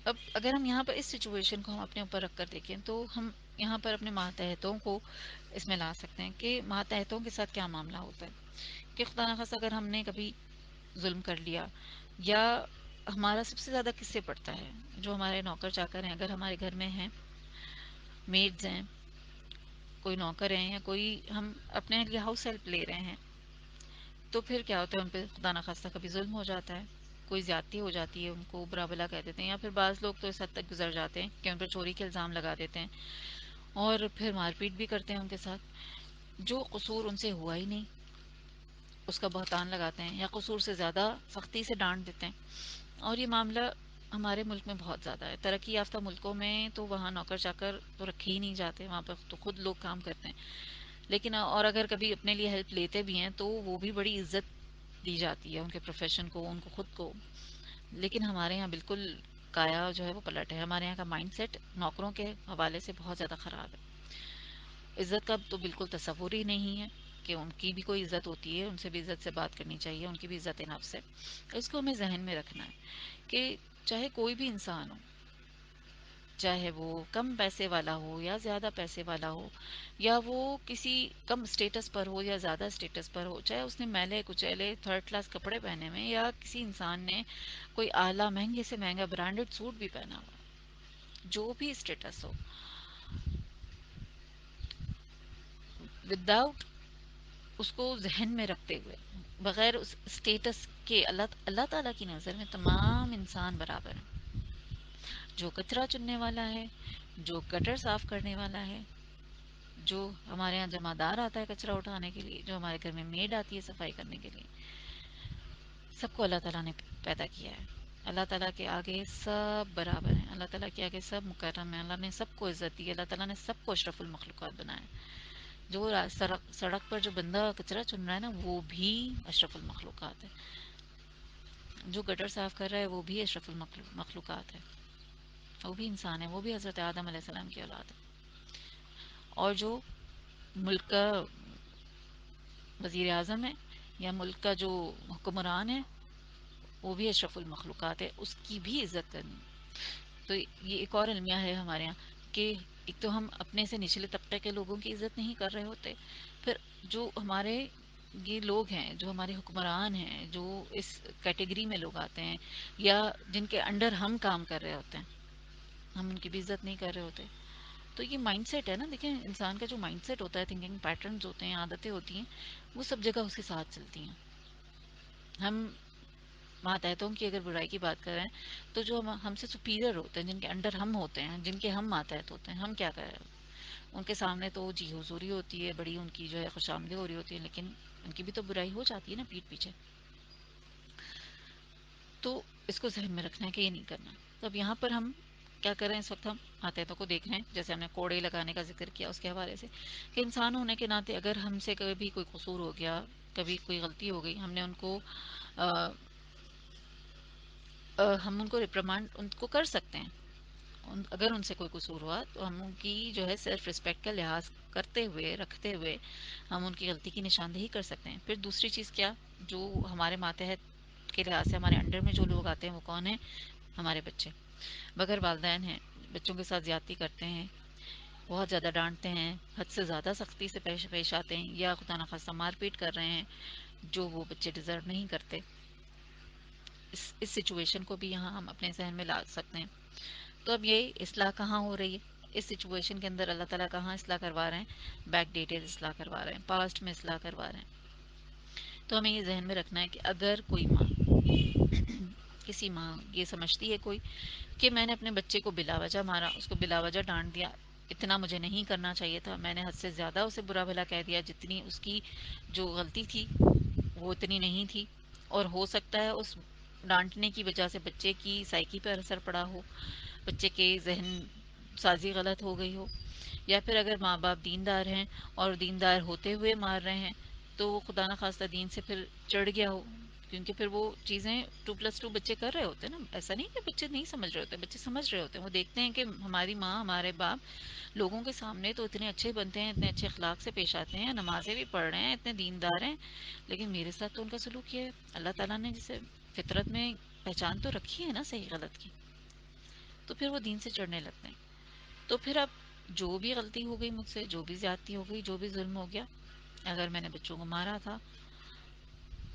اب اگر ہم یہاں پر اس سچویشن کو ہم اپنے اوپر رکھ کر دیکھیں، تو ہم یہاں پر اپنے ماتحتوں کو اس میں لا سکتے ہیں کہ ماتحتوں کے ساتھ کیا معاملہ ہوتا ہے. کہ خدا نخواستہ اگر ہم نے کبھی ظلم کر لیا، یا ہمارا سب سے زیادہ کس سے پڑتا ہے، جو ہمارے نوکر چاکر ہیں، اگر ہمارے گھر میں ہیں، میڈز ہیں، کوئی نوکر ہیں، یا کوئی ہم اپنے لیے ہاؤس ہیلپ لے رہے ہیں، تو پھر کیا ہوتا ہے، ان پہ خدا نخواستہ کبھی ظلم ہو جاتا ہے، کوئی زیادتی ہو جاتی ہے ان کو برا بلا کہہ دیتے ہیں، یا پھر بعض لوگ تو اس حد تک گزر جاتے ہیں کہ ان پر چوری کے الزام لگا دیتے ہیں اور پھر مار پیٹ بھی کرتے ہیں ان کے ساتھ، جو قصور ان سے ہوا ہی نہیں اس کا بہتان لگاتے ہیں یا قصور سے زیادہ سختی سے ڈانٹ دیتے ہیں. اور یہ معاملہ ہمارے ملک میں بہت زیادہ ہے. ترقی یافتہ ملکوں میں تو وہاں نوکر چاکر تو رکھے ہی نہیں جاتے، وہاں پہ تو خود لوگ کام کرتے ہیں. لیکن اور اگر کبھی اپنے لیے ہیلپ لیتے بھی ہیں تو وہ بھی بڑی عزت دی جاتی ہے ان کے پروفیشن کو، ان کو خود کو. لیکن ہمارے یہاں بالکل کایا جو ہے وہ پلٹ ہے. ہمارے یہاں کا مائنڈ سیٹ نوکروں کے حوالے سے بہت زیادہ خراب ہے. عزت کا تو بالکل تصور ہی نہیں ہے کہ ان کی بھی کوئی عزت ہوتی ہے، ان سے بھی عزت سے بات کرنی چاہیے، ان کی بھی عزت نفس ہے. اس کو ہمیں ذہن میں رکھنا ہے کہ چاہے کوئی بھی انسان ہو، چاہے وہ کم پیسے والا ہو یا زیادہ پیسے والا ہو، یا وہ کسی کم اسٹیٹس پر ہو یا زیادہ اسٹیٹس پر ہو، چاہے اس نے میلے کچیلے تھرڈ کلاس کپڑے پہنے ہوئے یا کسی انسان نے کوئی اعلیٰ مہنگے سے مہنگا برانڈڈ سوٹ بھی پہنا ہوا، جو بھی اسٹیٹس ہو، وداؤٹ اس کو ذہن میں رکھتے ہوئے، بغیر اس اسٹیٹس کے، اللہ تعالیٰ کی نظر میں تمام انسان برابر ہیں. جو کچرا چننے والا ہے، جو گٹر صاف کرنے والا ہے، جو ہمارے یہاں جمع دار آتا ہے کچرا اٹھانے کے لیے، جو ہمارے گھر میں میڈ آتی ہے صفائی کرنے کے لیے، سب کو اللہ تعالیٰ نے پیدا کیا ہے. اللہ تعالیٰ کے آگے سب برابر ہیں، اللہ تعالیٰ کے آگے سب مکرم ہیں، اللہ نے سب کو عزت دی ہے، اللہ تعالیٰ نے سب کو اشرف المخلوقات بنایا ہے. جو سڑک پر جو بندہ کچرا چن رہا ہے نا وہ بھی اشرف المخلوقات ہے، جو گٹر صاف کر رہا ہے وہ بھی اشرف المخلوقات ہے، وہ بھی انسان ہے، وہ بھی حضرت آدم علیہ السلام کی اولاد ہے. اور جو ملک کا وزیر اعظم ہے یا ملک کا جو حکمران ہے وہ بھی اشرف المخلوقات ہے، اس کی بھی عزت کرنی. تو یہ ایک اور المیہ ہے ہمارے یہاں کہ ایک تو ہم اپنے سے نچلے طبقے کے لوگوں کی عزت نہیں کر رہے ہوتے، پھر جو ہمارے یہ لوگ ہیں، جو ہمارے حکمران ہیں، جو اس کیٹیگری میں لوگ آتے ہیں یا جن کے انڈر ہم کام کر رہے ہوتے ہیں، ہم ان کی بھی عزت نہیں کر رہے ہوتے. تو یہ مائنڈ سیٹ ہے نا، دیکھیں انسان کا جو مائنڈ سیٹ ہوتا ہے، تھنکنگ پیٹرنز ہوتے ہیں، عادتیں ہوتی ہیں، وہ سب جگہ اس کے ساتھ چلتی ہیں. ہم ماتحتوں کی اگر برائی کی بات کریں تو جو ہم سے سپیریئر ہوتے ہیں، جن کے انڈر ہم ہوتے ہیں، جن کے ہم ماتحت ہوتے ہیں، ہم کیا کریں؟ ان کے سامنے تو جی حضوری ہوتی ہے، بڑی ان کی جو ہے خوش آمدید ہو رہی ہوتی ہے، لیکن ان کی بھی تو برائی ہو جاتی ہے نا پیٹھ پیچھے. تو اس کو ذہن میں رکھنا ہے کہ یہ نہیں کرنا. تو اب یہاں پر ہم کیا کریں، اس وقت ہم ماتحتوں کو دیکھ رہے ہیں، جیسے ہم نے کوڑے لگانے کا ذکر کیا اس کے حوالے سے، کہ انسان ہونے کے ناطے اگر ہم سے کبھی کوئی قصور ہو گیا، کبھی کوئی غلطی ہو گئی، ہم نے ان کو ہم ان کو ریپرمانڈ ان کو کر سکتے ہیں. اگر ان سے کوئی قصور ہوا تو ہم ان کی جو ہے سیلف رسپیکٹ کا لحاظ کرتے ہوئے، رکھتے ہوئے ہم ان کی غلطی کی نشاندہی کر سکتے ہیں. پھر دوسری چیز کیا، جو ہمارے ماتحت کے لحاظ سے ہمارے انڈر میں جو لوگ آتے ہیں وہ کون ہیں؟ ہمارے بچے. بغیر والدین ہیں، بچوں کے ساتھ زیادتی کرتے ہیں، بہت زیادہ ڈانٹتے ہیں، حد سے زیادہ سختی سے پیش آتے ہیں، یا خدا نخواستہ مار پیٹ کر رہے ہیں جو وہ بچے ڈیزرو نہیں کرتے. اس سچویشن کو بھی یہاں ہم اپنے ذہن میں لا سکتے ہیں. تو اب یہ اصلاح کہاں ہو رہی ہے اس سچویشن کے اندر؟ اللہ تعالیٰ کہاں اصلاح کروا رہے ہیں؟ بیک ڈیٹڈ اصلاح کروا رہے ہیں، پاسٹ میں اصلاح کروا رہے ہیں. تو ہمیں یہ ذہن میں رکھنا ہے کہ اگر کوئی ماں کسی ماں یہ سمجھتی ہے کوئی کہ میں نے اپنے بچے کو بلا وجہ مارا، اس کو بلا وجہ ڈانٹ دیا، اتنا مجھے نہیں کرنا چاہیے تھا، میں نے حد سے زیادہ اسے برا بھلا کہہ دیا، جتنی اس کی جو غلطی تھی وہ اتنی نہیں تھی، اور ہو سکتا ہے اس ڈانٹنے کی وجہ سے بچے کی سائیکی پر اثر پڑا ہو، بچے کے ذہن سازی غلط ہو گئی ہو، یا پھر اگر ماں باپ دیندار ہیں اور دیندار ہوتے ہوئے مار رہے ہیں تو وہ خدا نخواستہ دین سے پھر چڑھ گیا ہو، کیونکہ پھر وہ چیزیں 2+2 بچے کر رہے ہوتے ہیں نا. ایسا نہیں کہ بچے نہیں سمجھ رہے ہوتے، بچے سمجھ رہے ہوتے ہیں. وہ دیکھتے ہیں کہ ہماری ماں، ہمارے باپ لوگوں کے سامنے تو اتنے اچھے بنتے ہیں، اتنے اچھے اخلاق سے پیش آتے ہیں، نمازیں بھی پڑھ رہے ہیں، اتنے دیندار ہیں، لیکن میرے ساتھ تو ان کا سلوک یہ ہے. اللہ تعالیٰ نے جسے فطرت میں پہچان تو رکھی ہے نا صحیح غلط کی، تو پھر وہ دین سے چڑھنے لگتے ہیں. تو پھر اب جو بھی غلطی ہو گئی مجھ سے، جو بھی زیادتی ہو گئی، جو بھی ظلم ہو گیا، اگر میں نے بچوں کو مارا تھا،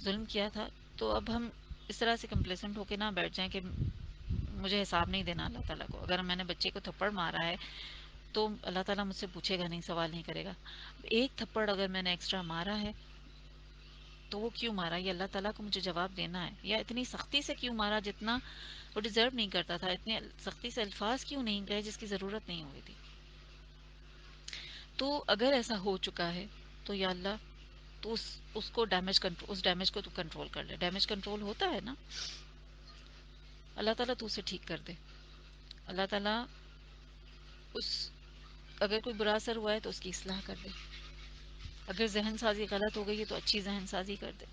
ظلم کیا تھا، تو اب ہم اس طرح سے کمپلیسنٹ ہو کے نہ بیٹھ جائیں کہ مجھے حساب نہیں دینا اللہ تعالیٰ کو. اگر میں نے بچے کو تھپڑ مارا ہے تو اللہ تعالیٰ مجھ سے پوچھے گا نہیں، سوال نہیں کرے گا. ایک تھپڑ اگر میں نے ایکسٹرا مارا ہے تو وہ کیوں مارا، یہ اللہ تعالیٰ کو مجھے جواب دینا ہے، یا اتنی سختی سے کیوں مارا جتنا وہ ڈیزرو نہیں کرتا تھا، اتنے سختی سے الفاظ کیوں نہیں گئے جس کی ضرورت نہیں ہوئی تھی. تو اگر ایسا ہو چکا ہے تو یا اللہ، تو اس کو ڈیمیج کنٹرول، اس ڈیمیج کو تو کنٹرول کر لے. ڈیمیج کنٹرول ہوتا ہے نا، اللہ تعالیٰ تو اسے ٹھیک کر دے. اللہ تعالیٰ اس، اگر کوئی برا اثر ہوا ہے تو اس کی اصلاح کر دے. اگر ذہن سازی غلط ہو گئی ہے تو اچھی ذہن سازی کر دے.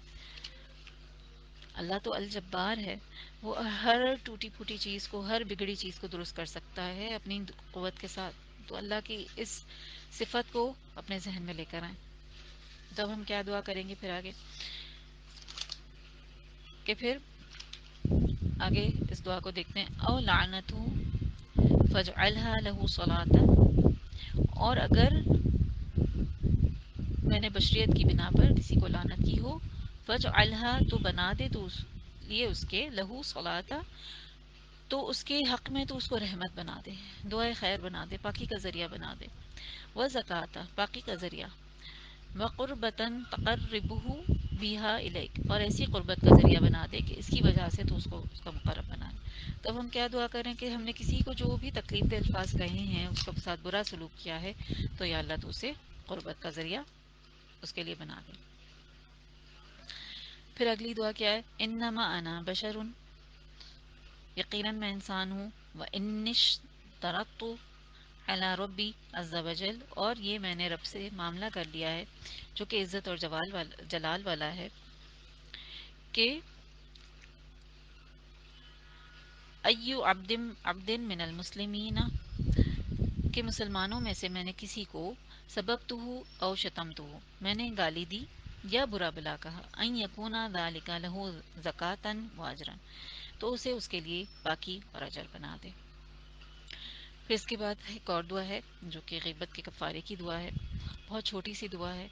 اللہ تو الجبار ہے، وہ ہر ٹوٹی پھوٹی چیز کو، ہر بگڑی چیز کو درست کر سکتا ہے اپنی قوت کے ساتھ. تو اللہ کی اس صفت کو اپنے ذہن میں لے کر آئیں. تب ہم کیا دعا کریں گے پھر آگے، کہ پھر آگے اس دعا کو دیکھتے ہیں. او لعنتہ فاجعلها له صلاۃ، اور اگر میں نے بشریت کی بنا پر کسی کو لعنت کی ہو، فاجعلها، تو بنا دے تو اس لیے اس کے لہو صلاۃ، تو اس کے حق میں تو اس کو رحمت بنا دے، دعائے خیر بنا دے، پاکی کا ذریعہ بنا دے. وہ زکوٰۃ، پاکی کا ذریعہ. وقربتاً تقربہ بیہا الیک، اور ایسی قربت کا ذریعہ بنا دے کہ اس کی وجہ سے تو اس کو اس کا مقرب بنا دے. تب ہم کیا دعا کریں کہ ہم نے کسی کو جو بھی تکلیف دہ الفاظ کہے ہیں، اس کے ساتھ برا سلوک کیا ہے، تو یا اللہ تو اسے قربت کا ذریعہ اس کے لیے بنا دے. پھر اگلی دعا کیا ہے؟ انما انا بشر، یقیناً میں انسان ہوں. وانش ترکت علی ربی عز وجل، اور یہ میں نے رب سے معاملہ کر لیا ہے جو کہ عزت اور جلال والا ہے، کہ ایو عبد من المسلمین، کہ مسلمانوں میں سے میں نے کسی کو سبقتہ او شتمتہ، میں نے گالی دی یا برا بلا کہا، ان یکون ذلک لہ زکاۃ و اجرا، تو اسے اس کے لیے باقی اور اجر بنا دے. پھر اس کے بعد ایک اور دعا ہے جو کہ غیبت کے کفارے کی دعا ہے. بہت چھوٹی سی دعا ہے،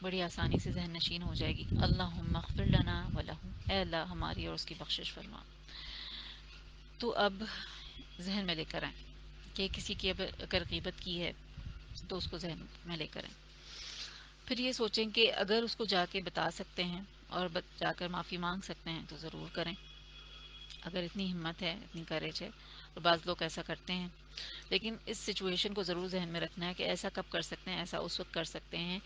بڑی آسانی سے ذہن نشین ہو جائے گی. اللہم اغفر لنا ولہ، اے اللہ ہماری اور اس کی بخشش فرما. تو اب ذہن میں لے کر آئیں کہ کسی کی اگر غیبت کی ہے تو اس کو ذہن میں لے کر آئیں. پھر یہ سوچیں کہ اگر اس کو جا کے بتا سکتے ہیں اور جا کر معافی مانگ سکتے ہیں تو ضرور کریں، اگر اتنی ہمت ہے، اتنی کریج ہے. اور بعض لوگ ایسا کرتے ہیں، لیکن اس سچویشن کو ضرور ذہن میں رکھنا ہے کہ ایسا کب کر سکتے ہیں. ایسا اس وقت کر سکتے ہیں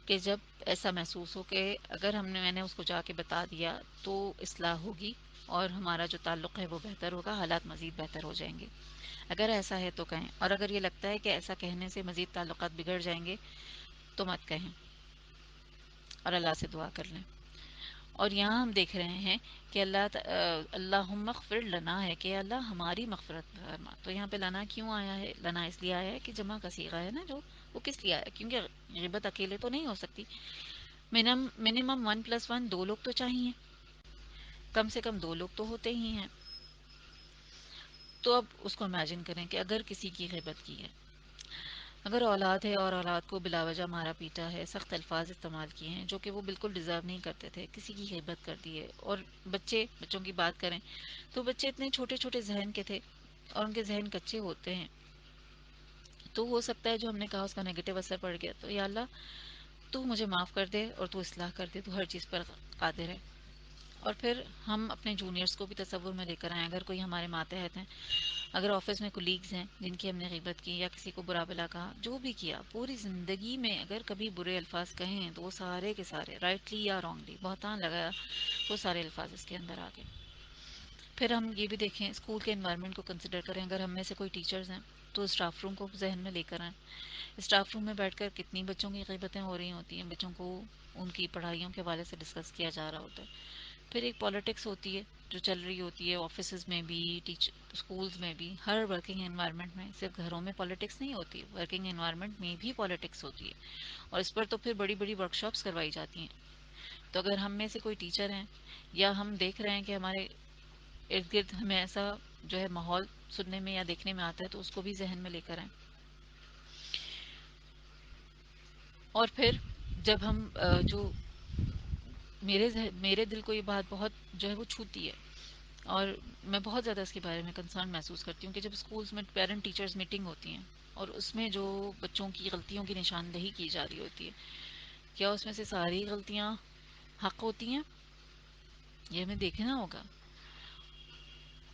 کہ جب ایسا محسوس ہو کہ اگر میں نے اس کو جا کے بتا دیا تو اصلاح ہوگی اور ہمارا جو تعلق ہے وہ بہتر ہوگا، حالات مزید بہتر ہو جائیں گے. اگر ایسا ہے تو کہیں، اور اگر یہ لگتا ہے کہ ایسا کہنے سے مزید تعلقات بگڑ جائیں گے تو مت کہیں اور اللہ سے دعا کر لیں. اور یہاں ہم دیکھ رہے ہیں کہ اللہم اغفر لنا ہے کہ اللہ ہماری مغفرت فرما. تو یہاں پہ لنا کیوں آیا ہے؟ لنا اس لیے آیا ہے کہ جمع کا صیغہ ہے نا، جو وہ کس لیے آیا؟ کیونکہ غیبت اکیلے تو نہیں ہو سکتی. منیمم 1+1، دو لوگ تو چاہیے، کم سے کم دو لوگ تو ہوتے ہی ہیں. تو اب اس کو امیجن کریں کہ اگر کسی کی غیبت کی ہے، اگر اولاد ہے اور اولاد کو بلا وجہ مارا پیٹا ہے، سخت الفاظ استعمال کیے ہیں جو کہ وہ بالکل ڈیزرو نہیں کرتے تھے، کسی کی غیبت کر دی ہے. اور بچوں کی بات کریں تو بچے اتنے چھوٹے چھوٹے ذہن کے تھے اور ان کے ذہن کچے ہوتے ہیں، تو ہو سکتا ہے جو ہم نے کہا اس کا نیگیٹو اثر پڑ گیا. تو یا اللہ تو مجھے معاف کر دے اور تو اصلاح کر دے، تو ہر چیز پر قادر ہے. اور پھر ہم اپنے جونیئرس کو بھی تصور میں لے کر آئیں. اگر کوئی ہمارے ماتحت ہیں، اگر آفس میں کولیگز ہیں جن کی ہم نے غیبت کی یا کسی کو برا بلا کہا، جو بھی کیا پوری زندگی میں، اگر کبھی برے الفاظ کہیں تو وہ سارے کے سارے رائٹلی یا رانگلی بہتان لگایا، وہ سارے الفاظ اس کے اندر آ گئے. پھر ہم یہ بھی دیکھیں، اسکول کے انوائرمنٹ کو کنسیڈر کریں. اگر ہم میں سے کوئی ٹیچرز ہیں تو اسٹاف روم کو ذہن میں لے کر آئیں. اسٹاف روم میں بیٹھ کر کتنی بچوں کی غیبتیں ہو رہی ہوتی ہیں، بچوں کو ان کی پڑھائیوں کے حوالے سے ڈسکس کیا جا رہا ہوتا ہے. پھر ایک پالیٹکس ہوتی ہے جو چل رہی ہوتی ہے آفیسز میں بھی، اسکولز میں بھی، ہر ورکنگ انوائرمنٹ میں. صرف گھروں میں پالیٹکس نہیں ہوتی، ورکنگ انوائرمنٹ میں بھی پالیٹکس ہوتی ہے، اور اس پر تو پھر بڑی بڑی ورکشاپس کروائی جاتی ہیں. تو اگر ہم میں سے کوئی ٹیچر ہیں یا ہم دیکھ رہے ہیں کہ ہمارے ارد گرد ہمیں ایسا جو ہے ماحول سننے میں یا دیکھنے میں آتا ہے، تو اس کو بھی ذہن میں لے کر آئیں. اور پھر جب ہم جو میرے دل کو یہ بات بہت جو ہے وہ چھوتی ہے، اور میں بہت زیادہ اس کے بارے میں کنسرن محسوس کرتی ہوں کہ جب اسکولز میں پیرنٹ ٹیچرز میٹنگ ہوتی ہیں اور اس میں جو بچوں کی غلطیوں کی نشاندہی کی جا رہی ہوتی ہے، کیا اس میں سے ساری غلطیاں حق ہوتی ہیں، یہ ہمیں دیکھنا ہوگا.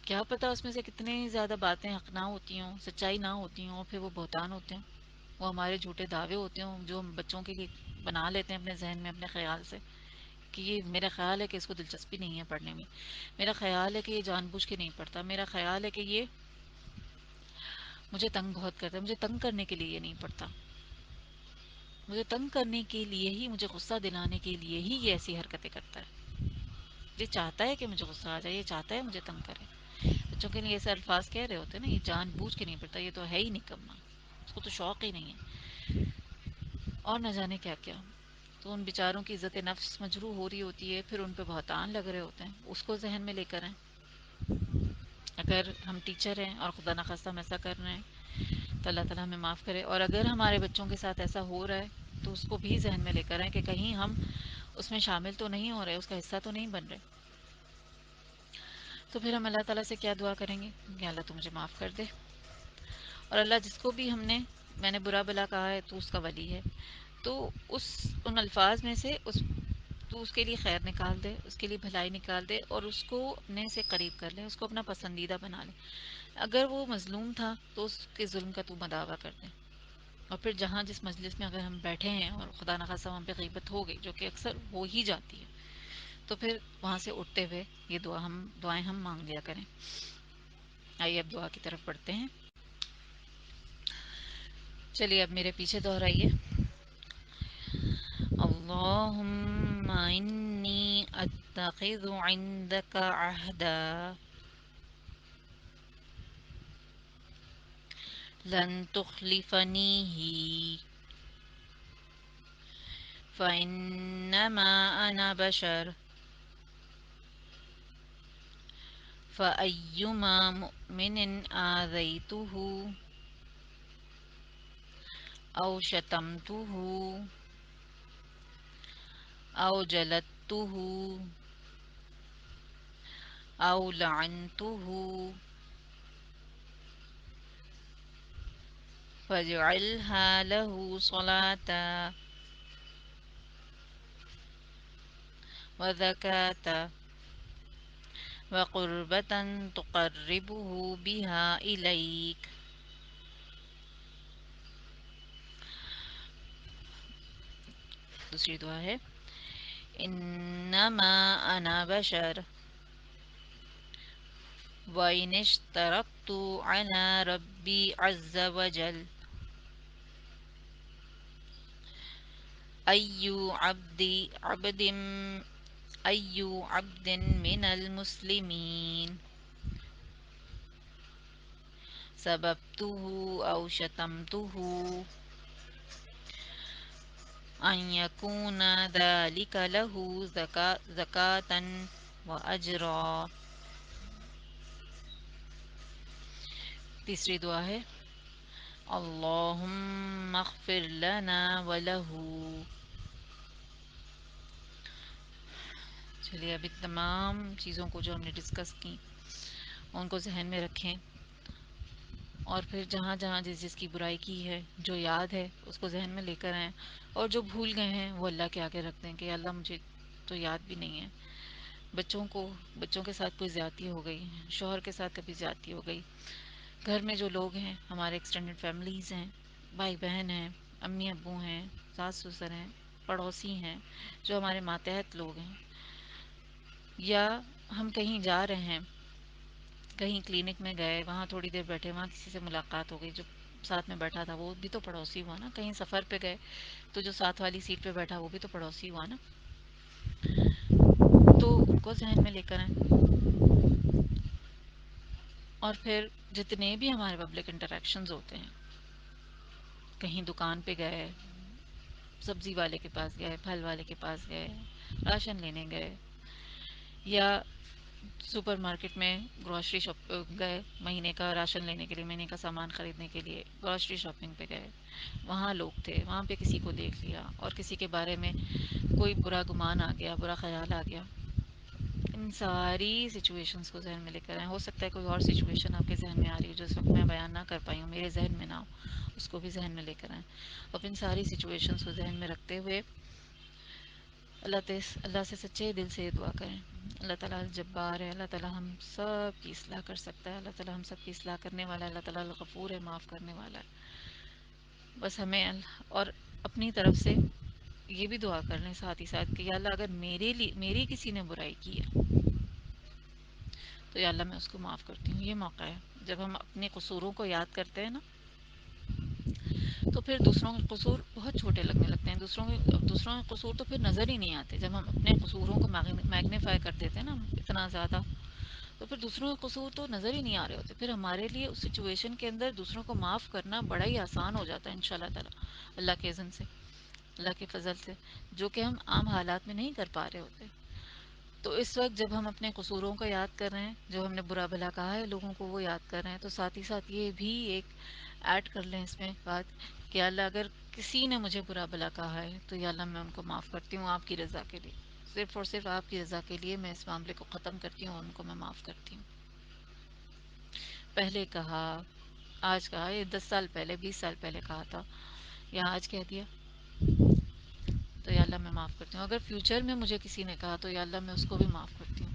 کیا پتہ اس میں سے کتنے زیادہ باتیں حق نہ ہوتی ہوں، سچائی نہ ہوتی ہوں، پھر وہ بہتان ہوتے ہیں، وہ ہمارے جھوٹے دعوے ہوتے ہوں جو ہم بچوں کے لیے بنا لیتے ہیں اپنے ذہن میں اپنے خیال سے، کہ یہ میرا خیال ہے کہ اس کو دلچسپی نہیں ہے پڑھنے میں، میرا خیال ہے کہ یہ جان بوجھ کے نہیں پڑھتا، میرا خیال ہے کہ یہ مجھے تنگ بہت کرتا ہے، مجھے تنگ کرنے کے لیے یہ نہیں پڑھتا، مجھے تنگ کرنے کے لیے ہی، مجھے غصہ دلانے کے لیے ہی یہ ایسی حرکتیں کرتا ہے، یہ چاہتا ہے کہ مجھے غصہ آ جائے، یہ چاہتا ہے مجھے تنگ کرے. بچوں کے لیے ایسے الفاظ کہہ رہے ہوتے ہیں نا، یہ جان بوجھ کے نہیں پڑھتا، یہ تو ہے ہی نکما، اس کو تو شوق ہی نہیں ہے، اور نہ جانے کیا کیا. تو ان بیچاروں کی عزت نفس مجروح ہو رہی ہوتی ہے، پھر ان پہ بہتان لگ رہے ہوتے ہیں، اس کو ذہن میں لے کر آئیں. اگر ہم ٹیچر ہیں اور خدا نخواستہ ہم ایسا کر رہے ہیں تو اللہ تعالیٰ ہمیں معاف کرے، اور اگر ہمارے بچوں کے ساتھ ایسا ہو رہا ہے تو اس کو بھی ذہن میں لے کر آئیں کہ کہیں ہم اس میں شامل تو نہیں ہو رہے، اس کا حصہ تو نہیں بن رہے. تو پھر ہم اللہ تعالیٰ سے کیا دعا کریں گے کہ اللہ تو مجھے معاف کر دے، اور اللہ جس کو بھی میں نے برا بلا کہا ہے تو اس کا ولی ہے، تو ان الفاظ میں سے تو اس کے لیے خیر نکال دے، اس کے لیے بھلائی نکال دے، اور اس کو اپنے سے قریب کر لے، اس کو اپنا پسندیدہ بنا لے. اگر وہ مظلوم تھا تو اس کے ظلم کا تو مداوع کر دے. اور پھر جہاں جس مجلس میں اگر ہم بیٹھے ہیں اور خدا نخواستہ ہم پہ غیبت ہو گئی، جو کہ اکثر ہو ہی جاتی ہے، تو پھر وہاں سے اٹھتے ہوئے یہ دعائیں ہم مانگ لیا کریں. آئیے اب دعا کی طرف بڑھتے ہیں. چلیے اب میرے پیچھے دوہرائیے. اللہم انی اتخذ عندک عہدا لن تخلفنیہ فإنما أنا بشر فأيما مؤمن آذيته أو شتمته أو جلدته أو لعنته فاجعلها له صلاة وزكاة وقربة تقربه بها إليك. دوسری دعا ہے انما انا بشر وإن اشتركت على ربي عز وجل أي عبد أي عبد من المسلمين سببته أو شتمته أن يكون ذلك له زكاة وأجرا. تیسری دعا ہے اللہم اغفر لنا ولہ. چلیے ابھی تمام چیزوں کو جو ہم نے ڈسکس کی ان کو ذہن میں رکھیں، اور پھر جہاں جہاں جس جس کی برائی کی ہے، جو یاد ہے اس کو ذہن میں لے کر آئیں، اور جو بھول گئے ہیں وہ اللہ کے آگے رکھ دیں کہ اللہ مجھے تو یاد بھی نہیں ہے. بچوں کے ساتھ کوئی زیادتی ہو گئی، شوہر کے ساتھ کبھی زیادتی ہو گئی، گھر میں جو لوگ ہیں ہمارے ایکسٹینڈڈ فیملیز ہیں، بھائی بہن ہیں، امی ابو ہیں، ساس سسر ہیں، پڑوسی ہیں، جو ہمارے ماتحت لوگ ہیں، یا ہم کہیں جا رہے ہیں، کہیں کلینک میں گئے، وہاں تھوڑی دیر بیٹھے، وہاں کسی سے ملاقات ہو گئی، جو ساتھ میں بیٹھا تھا وہ بھی تو پڑوسی ہوا نا. کہیں سفر پہ گئے تو جو ساتھ والی سیٹ پہ بیٹھا وہ بھی تو پڑوسی ہوا نا. تو ان کو ذہن میں لے کر آئیں. اور پھر جتنے بھی ہمارے پبلک انٹریکشنز ہوتے ہیں، کہیں دکان پہ گئے، سبزی والے کے پاس گئے، پھل والے کے پاس گئے، راشن لینے گئے، یا سپر مارکیٹ میں گروسری شاپ گئے مہینے کا راشن لینے کے لیے، مہینے کا سامان خریدنے کے لیے گروسری شاپنگ پہ گئے، وہاں لوگ تھے، وہاں پہ کسی کو دیکھ لیا اور کسی کے بارے میں کوئی برا گمان آ گیا، برا خیال آ گیا. ان ساری سچویشنز کو ذہن میں لے کر آئیں. ہو سکتا ہے کوئی اور سچویشن آپ کے ذہن میں آ رہی ہو جو اس وقت میں بیان نہ کر پائی ہوں، میرے ذہن میں نہ ہو، اس کو بھی ذہن میں لے کر آئیں. اب ان ساری سچویشنز کو ذہن میں رکھتے ہوئے اللہ سے سچے دل سے دعا کریں. اللہ تعالیٰ جبار ہے. اللہ تعالیٰ ہم سب کی اصلاح کر سکتا ہے. اللہ تعالیٰ ہم سب کی اصلاح کرنے والا ہے. اللہ تعالیٰ الغفور ہے, معاف کرنے والا ہے. بس ہمیں اور اپنی طرف سے یہ بھی دعا کر لیں ساتھ ہی ساتھ کہ یا اللہ اگر میری کسی نے برائی کی ہے تو یا اللہ میں اس کو معاف کرتی ہوں. یہ موقع ہے جب ہم اپنے قصوروں کو یاد کرتے ہیں نا, تو پھر دوسروں کے قصور بہت چھوٹے لگنے لگتے ہیں. دوسروں کے قصور تو پھر نظر ہی نہیں آتے. جب ہم اپنے قصوروں کو میگنیفائی کر دیتے ہیں نا اتنا زیادہ, تو پھر دوسروں کے قصور تو نظر ہی نہیں آ رہے ہوتے. پھر ہمارے لیے اس سچویشن کے اندر دوسروں کو معاف کرنا بڑا ہی آسان ہو جاتا ہے ان شاء اللہ تعالیٰ, اللہ کے اذن سے, اللہ کے فضل سے, جو کہ ہم عام حالات میں نہیں کر پا رہے ہوتے. تو اس وقت جب ہم اپنے قصوروں کو یاد کر رہے ہیں, جو ہم نے برا بھلا کہا ہے لوگوں کو وہ یاد کر رہے ہیں, تو ساتھ ہی ساتھ یہ بھی ایک ایڈ کر لیں اس میں بات کہ اللہ اگر کسی نے مجھے برا بھلا کہا ہے تو یا اللہ میں ان کو معاف کرتی ہوں آپ کی رضا کے لیے. صرف اور صرف آپ کی رضا کے لیے میں اس معاملے کو ختم کرتی ہوں اور ان کو میں معاف کرتی ہوں. پہلے کہا, آج کہا, یہ 10 سال پہلے 20 سال پہلے کہا تھا, یا آج کہہ دیا, تو یا اللہ میں معاف کرتی ہوں. اگر فیوچر میں مجھے کسی نے کہا تو یا اللہ میں اس کو بھی معاف کرتی ہوں.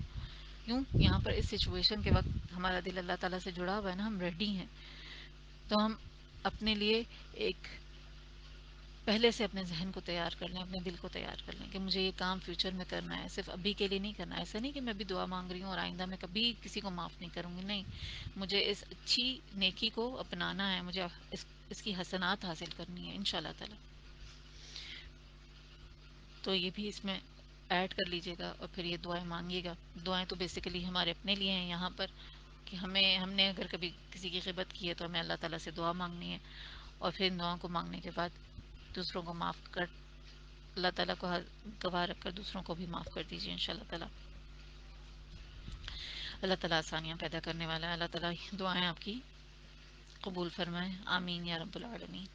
کیوں؟ یہاں پر اس سچویشن کے وقت ہمارا دل اللہ تعالیٰ سے جڑا ہوا ہے نا, ہم ریڈی ہیں. تو ہم اپنے لیے ایک پہلے سے اپنے ذہن کو تیار کر لیں, اپنے دل کو تیار کر لیں کہ مجھے یہ کام فیوچر میں کرنا ہے, صرف ابھی کے لیے نہیں کرنا ہے. ایسا نہیں کہ میں ابھی دعا مانگ رہی ہوں اور آئندہ میں کبھی کسی کو معاف نہیں کروں گی, نہیں. مجھے اس اچھی نیکی کو اپنانا ہے, مجھے اس کی حسنات حاصل کرنی ہے ان شاء اللہ تعالیٰ. تو یہ بھی اس میں ایڈ کر لیجیے گا اور پھر یہ دعائیں مانگیے گا. دعائیں تو بیسیکلی ہمارے اپنے لیے ہیں یہاں پر, کہ ہم نے اگر کبھی کسی کی غیبت کی ہے تو ہمیں اللہ تعالیٰ سے دعا مانگنی ہے, اور پھر ان دعاؤں کو مانگنے کے بعد دوسروں کو معاف کر, اللہ تعالیٰ کو گواہ رکھ کر دوسروں کو بھی معاف کر دیجیے ان شاء اللہ تعالیٰ. اللہ تعالیٰ آسانیاں پیدا کرنے والا ہے. اللہ تعالیٰ دعائیں آپ کی قبول فرمائے, آمین یا رب العالمین.